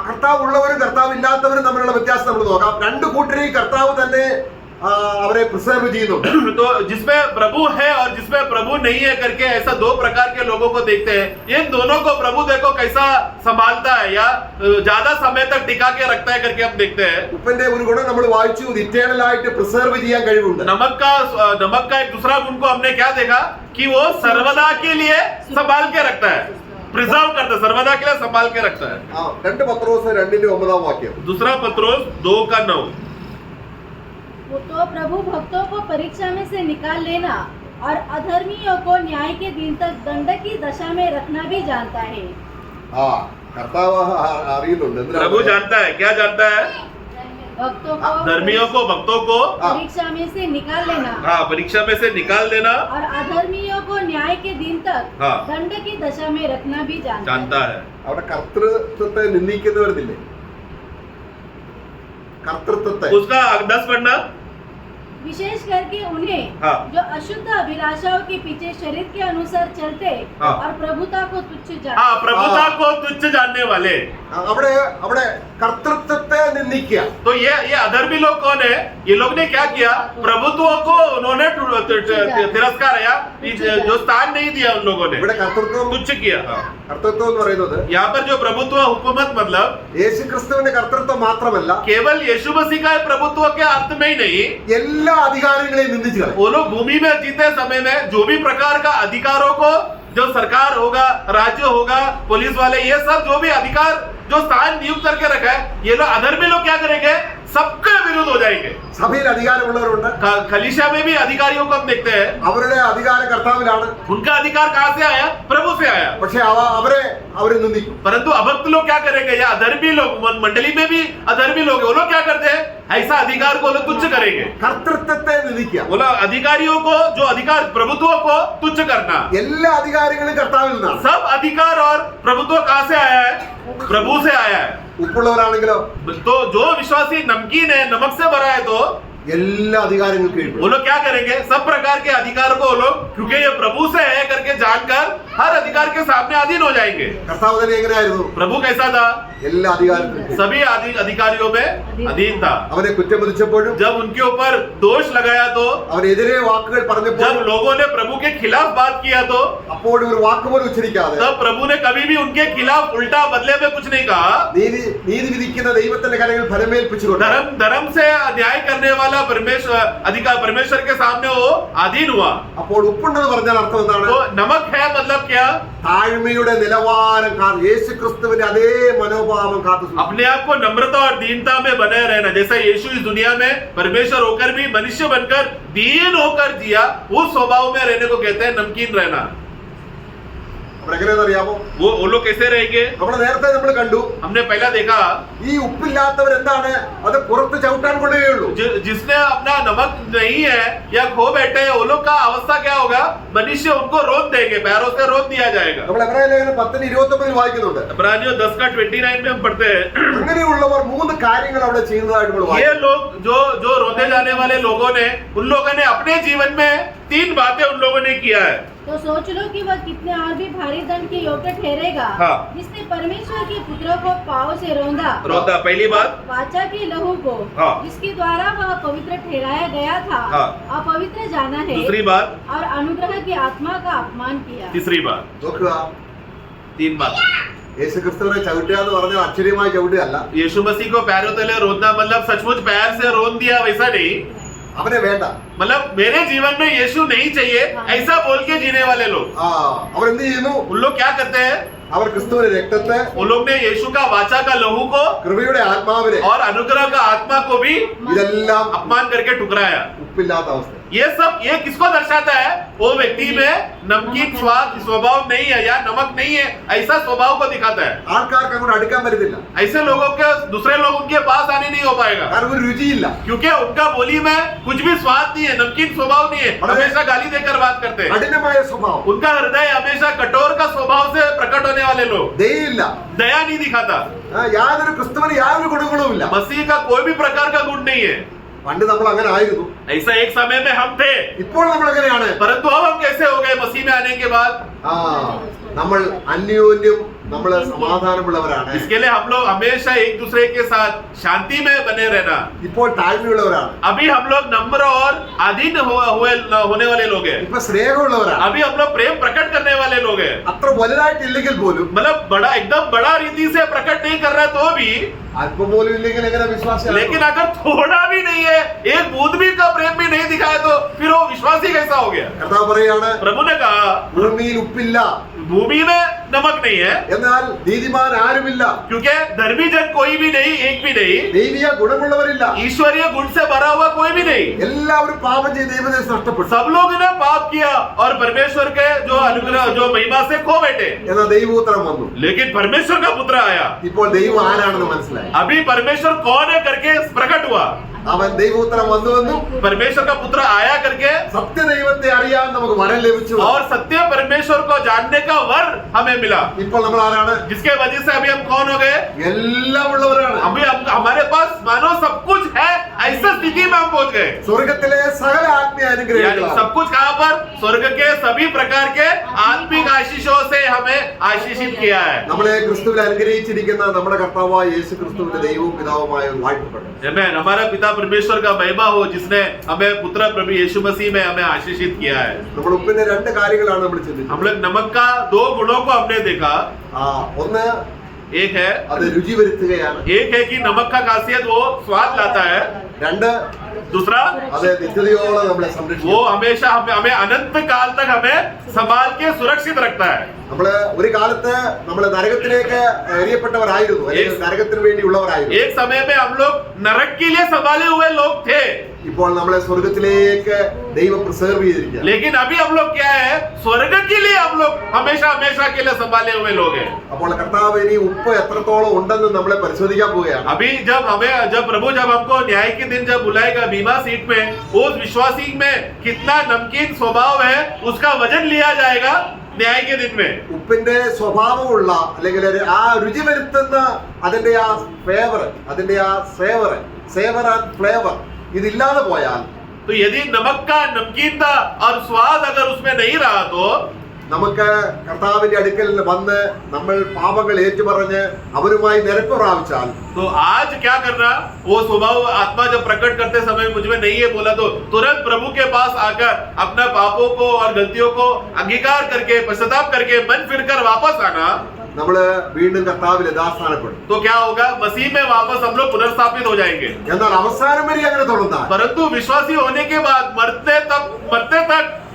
കർത്താവ് ഉള്ളവരും കർത്താവ് ഇല്ലാത്തവരും തമ്മിലുള്ള വ്യത്യാസം നമ്മൾ നോക്കാം. രണ്ടു കൂട്ടരെയും കർത്താവ് തന്നെ അവരെ പ്രിസർവ് ചെയ്യുന്നുണ്ട്. तो जिसमें प्रभु है और जिसमें प्रभु नहीं है करके ऐसा दो प्रकार के लोगों को देखते हैं। इन दोनों को प्रभु देखो कैसा संभालता है या ज्यादा समय तक टिका के रखता है करके हम देखते हैं। ഉപ്പിന്റെ ഒരു ഗുണം നമ്മൾ വായിച്ചു, ഇറ്റേണൽ ആയിട്ട് പ്രിസർവ് ചെയ്യാൻ കഴിവുണ്ട്. नमक का एक दूसरा गुण को हमने क्या देखा कि वो सर्वदा के लिए संभाल के रखता है, प्रिजर्व करता है, सर्वदा के लिए संभाल के रखता है। 2 പത്രോസ് 2:9 വാക്യം. दूसरा पत्रोस 2:9। तो प्रभु भक्तों को परीक्षा में से निकाल लेना और अधर्मियों को न्याय के दिन तक दंड की दशा में रखना भी जानता है। കർത്താവ് അറിയുന്നുണ്ട്. प्रभु जानता है, क्या जानता है? भक्तों को, धर्मियों को, भक्तों को परीक्षा में से निकाल लेना, हाँ परीक्षा में से निकाल देना और अधर्मियों को न्याय के दिन तक हाँ। दंड की दशा में रखना भी जानता है। അവിടെ കർത്തൃത്വത്തെ നിന്ദിക്കുന്നവരുന്നില്ലേ? കർത്തൃത്വത്തെ उसका 10 पढ़ना। विशेष करके उन्हें हाँ। जो अशुद्ध अभिलाषाओं के पीछे शरीर के अनुसार चलते हाँ। और प्रभुता को तुच्छ हाँ, जानते। प्रभुता को तुच्छ जानने वाले। അവിടെ കർത്തൃത്വത്തെ നിന്ദിക്കുക. तो ये अधर्मी लोग कौन है? ये लोग ने क्या किया? प्रभुत्व को उन्होंने तिरस्कार या जो स्थान नहीं दिया उन लोगों ने, ഇവിടെ കർത്തൃത്വം तुच्छ किया. കർത്തൃത്വം എന്ന് പറയുന്നത് यहाँ पर जो प्रभुत्व हुकूमत मतलब യേശു ക്രിസ്തുവിന്റെ കർത്തൃത്വം മാത്രമല്ല, केवल यीशु मसीह का प्रभुत्व के अर्थ में ही नहीं, എല്ലാ അധികാരങ്ങളെയും നിന്ദിച്ചു കളയും. वो लोग भूमि में जीते समय में जो भी प्रकार का अधिकारों को, जो सरकार होगा, राज्य होगा, पुलिस वाले, ये सब जो भी अधिकार जो स्थान नियुक्त करके रखा है, ये लोग अधर्मी लोग क्या करेंगे? सबके विरुद्ध हो जाएंगे. സഭയിൽ അധികാരമുള്ളവരുണ്ട്, खलीशा में भी अधिकारियों को हम देखते हैं, അവരുടെ അധികാര കർത്താവിലാണ്. उनका अधिकार कहां से आया? प्रभु से आया. പക്ഷെ അവരെ നിന്ദിക്കും. परंतु अभक्त लोग क्या करेंगे? या अधर्मी लोग, मंडली में भी अधर्मी लोग हैं, वो लोग क्या करते हैं? ऐसा अधिकार को लोग तुच्छ करेंगे. കർത്തൃത്വത്തെ നിന്ദിക്കുക. वो लोग अधिकारियों को, जो अधिकार प्रभुत्व को तुच्छ करना. എല്ലാ അധികാരങ്ങളും കർത്താവിൽ നിന്നാണ്. सब अधिकार और प्रभुत्व कहां से आया है? प्रभु से आया है. ഉപ്പുള്ളവരാണെങ്കിലോ तो जो विश्वासी नमकीन है, नमक से भरा है, तो എല്ലാ അധികാരങ്ങളും കീഴ്പ്പെടും. वो लोग क्या करेंगे? सब प्रकार के अधिकार को वो लोग, क्योंकि ये प्रभु से है करके जानकर, हर अधिकार के सामने अधीन हो जाएंगे. കർത്താവ് തന്നെ എങ്ങനെയായിരുന്നു? प्रभु कैसा था? എല്ലാ അധികാരത്തിലും सभी अधिकारियों में अधीन था. അവനെ കുറ്റം വിധിച്ചപ്പോഴും जब उनके ऊपर दोष लगाया, तो അവനെതിരെ വാക്കുകൾ പറഞ്ഞപ്പോൾ जब लोगों ने प्रभु के खिलाफ बात किया, तो അപ്പോൾ ഒരു വാക്ക് പോലും ഉച്ചരിക്കാതെ तब प्रभु ने कभी भी उनके खिलाफ उल्टा बदले में कुछ नहीं कहा. നീതി വിധിക്കുന്ന ദൈവത്തിന്റെ കരങ്ങൾ ഫലമേൽപ്പിച്ചുകൊണ്ട് धर्म से न्याय करने वाला परमेश्वर के सामने वो अधीन हुआ. അപ്പോൾ ഉപ്പുണ്ടെന്ന് പറഞ്ഞാൽ അർത്ഥം എന്താണ്? तो नमक है मतलब क्या? താഴ്മയുടെ നിലവാരം യേശു ക്രിസ്തുവിന്റെ അതേ മനോഭാവം കാത്തു अपने आप को नम्रता और दीनता में बने रहना. जैसा यीशु इस दुनिया में परमेश्वर होकर भी मनुष्य बनकर दीन होकर जिया, उस स्वभाव में रहने को कहते हैं नमकीन रहना. എങ്ങനെയാണെന്നറിയാമോ? वो लोग कैसे रहेंगे? നേരത്തെ നമ്മൾ കണ്ടു, हमने पहला देखा, ഈ ഉപ്പില്ലാത്തവർ എന്താണ്? അത് പുറത്ത് ചവിട്ടാൻ കൊള്ളുകയുള്ളൂ. जिसने अपना नमक नहीं है या खो बैठे हैं, वो लोग का अवस्था क्या होगा? मनुष्य उनको रोक देंगे, पैरों से रोक दिया जाएगा. നമ്മൾ എബ്രായ ലേഖനം 10:29 വായിക്കുന്നുണ്ട്. इब्रानियों 10:29 में हम पढ़ते हैं, അങ്ങനെയുള്ളവർ 3 കാര്യങ്ങൾ അവിടെ ചെയ്യുന്നതായിട്ട് നമ്മൾ ये വായിക്കുന്നു. लोग जो रोते जाने वाले लोगों ने, उन लोगों ने अपने जीवन में 3 बातें उन लोगों ने किया है. तो सोच लो कि वह कितने और भी भारी दंड के योग्य ठहरेगा, हाँ। जिसने परमेश्वर के पुत्रों को पाँव से रोंदा, पहली बात, वाचा के लहू को, हाँ। जिसके द्वारा वह पवित्र ठहराया गया था, हाँ। अपवित्र जाना है, दूसरी बात, और अनुग्रह की आत्मा का अपमान किया. तीसरी बात. നോക്കുക, 3 बात. യേശു ക്രിസ്തുവിനെ ചവിട്ടുക എന്ന് പറഞ്ഞാൽ അക്ഷരീയമായി ചവിട്ടുകയല്ല. यीशु मसीह को पैरों तले रोदना मतलब सचमुच पैर से रोन दिया, वैसा नहीं. അവനെ വേണ്ട. मतलब मेरे जीवन में यीशु नहीं चाहिए, ऐसा बोल के जीने वाले लोग. അവരെന്ത് ചെയ്യുന്നു? उन लोग क्या करते हैं? അവർ ക്രിസ്തുവിന്റെ രക്തത്തെ, उन लोग ने यीशु का वाचा का लहू को കൃപയുടെ ആത്മാവിനെ, और अनुग्रह का आत्मा को भी ഇതെല്ലാം अपमान करके ठुकराया. ഉപ്പില്ലാത്ത അവസ്ഥ. ये किसको दर्शाता है? वो व्यक्ति में नमकीन स्वाद स्वभाव नहीं है या नमक नहीं है, ऐसा स्वभाव को दिखाता है. ആൾക്കാർക്ക് അങ്ങോട്ട് അടുക്കാൻ പറ്റത്തില്ല. ऐसे लोगों के दूसरे लोग उनके पास आने नहीं हो पाएगा, കാരണം ഒരു രുചിയില്ല. क्योंकि उनका बोली में कुछ भी स्वाद नहीं है, नमकीन स्वभाव नहीं है, हमेशा गाली देकर बात करते हैं. കഠിനമായ സ്വഭാവം. उनका हृदय हमेशा कठोर का स्वभाव से प्रकट होने वाले लोग. ദയയില്ല. दया नहीं दिखाता. യാതൊരു ക്രിസ്തുവിന് യാതൊരു ഗുണങ്ങളും ഇല്ല. मसीह का कोई भी प्रकार का गुण नहीं है. പണ്ട് നമ്മൾ അങ്ങനെ ആയിരുന്നു. ऐसा एक समय में हम थे, ഇപ്പോൾ നമ്മൾ എങ്ങനെയാണ്? परंतु अब हम कैसे हो गए मसीह में आने के बाद? നമ്മൾ അന്യോന്യം നമ്മൾ സമാധാനമുള്ളവരാണ്. इसके लिए हम लोग हमेशा एक दूसरे के साथ शांति में बने रहना. ഇപ്പോൾ താഴ്മയുള്ളവരാണ്. अभी हम लोग नम्र और अधीन होने वाले लोग हैं. ഇപ്പൊ സ്നേഹമുള്ളവരാണ്. अभी हम लोग प्रेम प्रकट करने वाले लोग हैं. അത്ര വലുതായിട്ടില്ലെങ്കിൽ പോലും, मतलब बड़ा एकदम बड़ा रीति से प्रकट नहीं कर रहा तो भी, അല്പം പോലും ഇല്ലെങ്കിൽ എങ്ങനെ വിശ്വാസം? लेकिन अगर थोड़ा भी नहीं है, एक बूंद भी का प्रेम भी नहीं दिखाया, तो फिर वो विश्वासी कैसा हो गया? കർത്താവ് പറയാണ്, प्रभु ने कहा ഭൂമിയിൽ ഉപ്പില്ല, भूमि में नमक नहीं है, എന്നാൽ നീതിമാൻ ആരുമില്ല, क्योंकि धर्मी जन कोई भी नहीं, एक भी नहीं, ദൈവിക ഗുണമുള്ളവരില്ല. ईश्वरीय गुण से भरा हुआ कोई भी नहीं. എല്ലാവരും പാപം ചെയ്ത് ദൈവദേശം നഷ്ടപ്പെട്ടു. सब लोग ने पाप किया और परमेश्वर के जो अनुग्रह जो महिमा से खो बैठे. എന്നാൽ ദൈവപുത്രൻ വന്നു. लेकिन परमेश्वर का पुत्र आया. ഇപ്പോൾ ദൈവം ആരാണെന്ന് മനസ്സിലായി. अभी परमेश्वर कौन है करके प्रकट हुआ. അവൻ ദൈവപുത്രൻ വന്നുവെന്നും परमेश्वर का पुत्र आया करके സത്യദൈവത്തെ അറിയാൻ നമുക്ക് വരം ലഭിച്ചു. और सत्य परमेश्वर को जानने का वर हमें मिला, ഇപ്പോൾ നമ്മൾ ആരാണ്? जिसके वजह से अभी हम कौन हो गए? എല്ലാം ഉള്ളവരാണ്. अभी हमारे पास मानो सब कुछ है, ऐसा स्थिति में हम पहुंच गए। സ്വർഗത്തിലെ സകല ആത്മീയ यानी അനുഗ്രഹങ്ങളാണ്. सब कुछ कहां पर? स्वर्ग के सभी प्रकार के आत्मिक आशीषों से हमें आशीषित किया है। നമ്മളെ ക്രിസ്തുവിൽ അനുഗ്രഹിച്ചിരിക്കുന്ന നമ്മുടെ കർത്താവായ യേശു ക്രിസ്തുവിന്റെ ദൈവവും പിതാവുമായ വാഴ്ത്തപ്പെട്ടു. आमेन। हमारा पिता परमेश्वर का महिमा हो, जिसने हमें पुत्र प्रभु यीशु मसीह में हमें आशीषित किया है। നമ്മൾ ഉപ്പിന്റെ രണ്ട് കാര്യങ്ങളാണ് നമ്മൾ ചിന്തിച്ചത്. हम लोग नमक का दो गुणों को हमने देखा। ഒന്ന് एक है, അത് രുചി വരുത്തുകയാണ്. एक है कि नमक का खासियत वो स्वाद लाता है। രണ്ട് दूसरा, അത് നിത്യതയോളം നമ്മളെ वो സംരക്ഷിക്കും. हमेशा हमें अनंत काल तक हमें संभाल के सुरक्षित रखता है। നമ്മള് ഒരു കാലത്ത് നമ്മള് നരകത്തിലേക്ക് എറിയപ്പെട്ടവരായിരുന്നു, അല്ലെങ്കിൽ നരകത്തിന് വേണ്ടിയുള്ളവരായിരുന്നു. एक समय में हम लोग नरक के लिए संभाले हुए लोग थे, ഇപ്പോൾ നമ്മളെ സ്വർഗത്തിലേക്ക് ദൈവം പ്രിസർവ് ചെയ്തിരിക്കുക. लेकिन अभी हम लोग क्या है? स्वर्ग के लिए हम लोग हमेशा हमेशा के लिए संभाले हुए लोग हैं। അപ്പോൾ കർത്താവ് ഇനി ഉപ്പ് എത്രത്തോളം ഉണ്ടെന്ന് നമ്മളെ പരിശോധിക്കാൻ പോവുകയാണ്. अभी जब प्रभु हमको न्याय के दिन जब बुलाएगा बीमा सीट में, उस विश्वासी में कितना नमकीन स्वभाव है उसका वजन लिया जाएगा न्याय के दिन में। ഉപ്പിന്റെ സ്വഭാവമുള്ള അല്ലെങ്കിൽ ആ രുചി വരുത്തുന്ന അതിന്റെ ആ ഫ്ലേവർ, അതിന്റെ ആ സേവർ ആൻഡ് ഫ്ലേവർ ഇതില്ലാതെ പോയാൽ, तो यदि नमक का नमकीनता और स्वाद अगर उसमें नहीं रहा तो നമുക്ക് കർത്താവിന്റെ അടുക്കൽ വന്ന് നമ്മൾ പാപങ്ങൾ ഏറ്റുപറഞ്ഞ് അവരുമായി നിരപ്പ് പ്രാപിച്ചാൽ, तो आज क्या करना? वो स्वभाव आत्मा जब प्रकट करते समय मुझ में नहीं है बोला तो तुरंत प्रभु के पास आकर अपना पापों को और गलतियों को अंगीकार करके पश्चाताप करके मन फिरकर वापस आना, നമ്മള് വീണ്ടും കർത്താവിൽ യഥാസ്ഥാനപ്പെടും. तो क्या होगा? मसीह में वापस हम लोग पुनर्स्थापित हो जाएंगे। എന്നാൽ അവസാനം വരെ അങ്ങനെ തുടർന്നാൽ, परंतु विश्वासी होने के बाद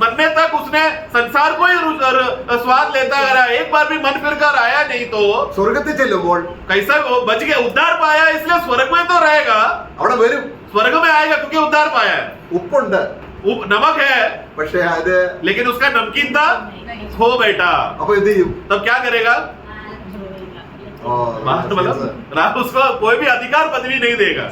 मरने तक उसने संसार को ही स्वाद लेता रहा, एक बार भी मन फिर कर आया नहीं, तो സ്വർഗത്തിൽ ചെല്ലുമ്പോൾ कैसा वो बच गया? उद्धार पाया इसलिए स्वर्ग में तो रहेगा, അവിടെ വരും. स्वर्ग में आएगा क्योंकि उद्धार पाया है। ഉപ്പുണ്ട്, नमक है, പക്ഷെ അത് लेकिन उसका नमकीनता खो बैठा। അപ്പൊ എന്ത് ചെയ്യും? तब क्या करेगा? मतलब रात उसको कोई भी अधिकार पदवी नहीं देगा।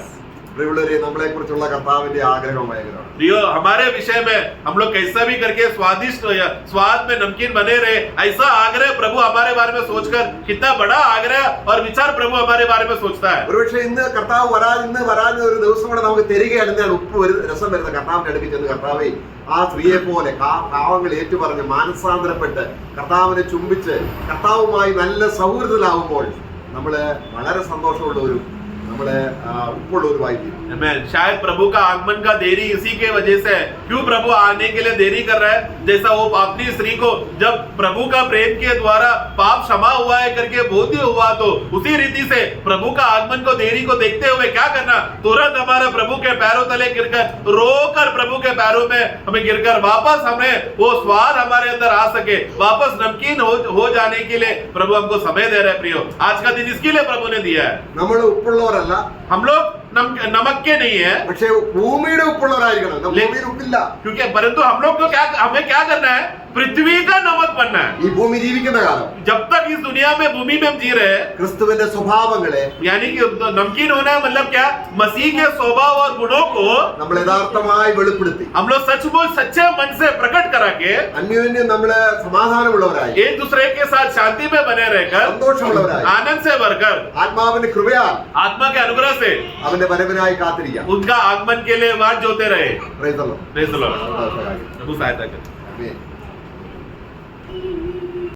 പ്രിയമുള്ളവരെ, നമ്മളെ കുറിച്ചുള്ള കർത്താവിന്റെ ആഗ്രഹം ഭയങ്കരമാണ്. प्रियो, हमारे विषय में हम लोग कैसा भी करके स्वादिष्ट या स्वाद में नमकीन बने रहे, ऐसा आग्रह प्रभु हमारे बारे में सोचकर, कितना बड़ा आग्रह और विचार प्रभु हमारे बारे में सोचता है। ഒരുപക്ഷെ ഇന്ന് കർത്താവ് വരാൻ ഒരു ദിവസം കൂടെ നമുക്ക് തരികയാണെന്നാണ് ഉപ്പ് രസം വരുന്ന കർത്താവിന്റെ അടുപ്പിൽ ചെന്ന്, കർത്താവേ ആ സ്ത്രീയെ പോലെ പാവങ്ങൾ ഏറ്റുപറഞ്ഞ് മാനസാന്തരപ്പെട്ട് കർത്താവിനെ ചുംബിച്ച് കർത്താവുമായി നല്ല സൗഹൃദത്തിലാവുമ്പോൾ നമ്മള് വളരെ സന്തോഷമുള്ളവരും शायद प्रभु का आगमन का देरी इसी के वजह से, क्यों प्रभु आने के लिए देरी कर रहा है? जैसा वो अपनी स्त्री को जब प्रभु का प्रेम के द्वारा पाप क्षमा हुआ है करके बोध हुआ, तो उसी रीति से प्रभु का आगमन को देरी को देखते हुए क्या करना? तुरंत हमारे प्रभु के पैरों तले गिरकर रोकर प्रभु के पैरों में हमें गिरकर वापस हमें वो स्वाद हमारे अंदर आ सके, वापस नमकीन हो जाने के लिए प्रभु हमको समय दे रहे हैं। प्रियो, आज का दिन इसके लिए प्रभु ने दिया है। हम लोग नमक के नहीं है, പക്ഷേ ഭൂമിയുടെ ഉപ്പുള്ളവരായിരിക്കണം. ഭൂമിയിൽ ഉപ്പില്ല. क्योंकि परंतु हम लोग को हमें क्या करना है? पृथ्वी का नमक बनना है। ഈ ഭൂമി ജീവിക്കുന്ന കാലം, जब तक इस दुनिया में भूमि में हम जी रहे हैं, ക്രിസ്തുവിന്റെ സ്വഭാവങ്ങളെ, यानी कि नमकीन होना है मतलब क्या? मसीह के स्वभाव और गुणों को നമ്മൾ യഥാർത്ഥമായി വെളിപ്പെടുത്തി हम लोग सचमुच सच्चे मन से प्रकट करा के അന്യോന്യം നമ്മള് സമാധാനമുള്ളവരായി, एक दूसरे के साथ शांति में बने रहकर, സന്തോഷമുള്ളവരായി, आनंद से भरकर, ആത്മാവിന്റെ കൃപയാൽ आत्मा के अनुग्रह से അവന്റെ വരവിനായി കാത്തിരിക്കാം. उनका आगमन के लिए वाट जोते रहे। Praise the Lord. Praise the Lord। प्रभु सहायता करे। Amen.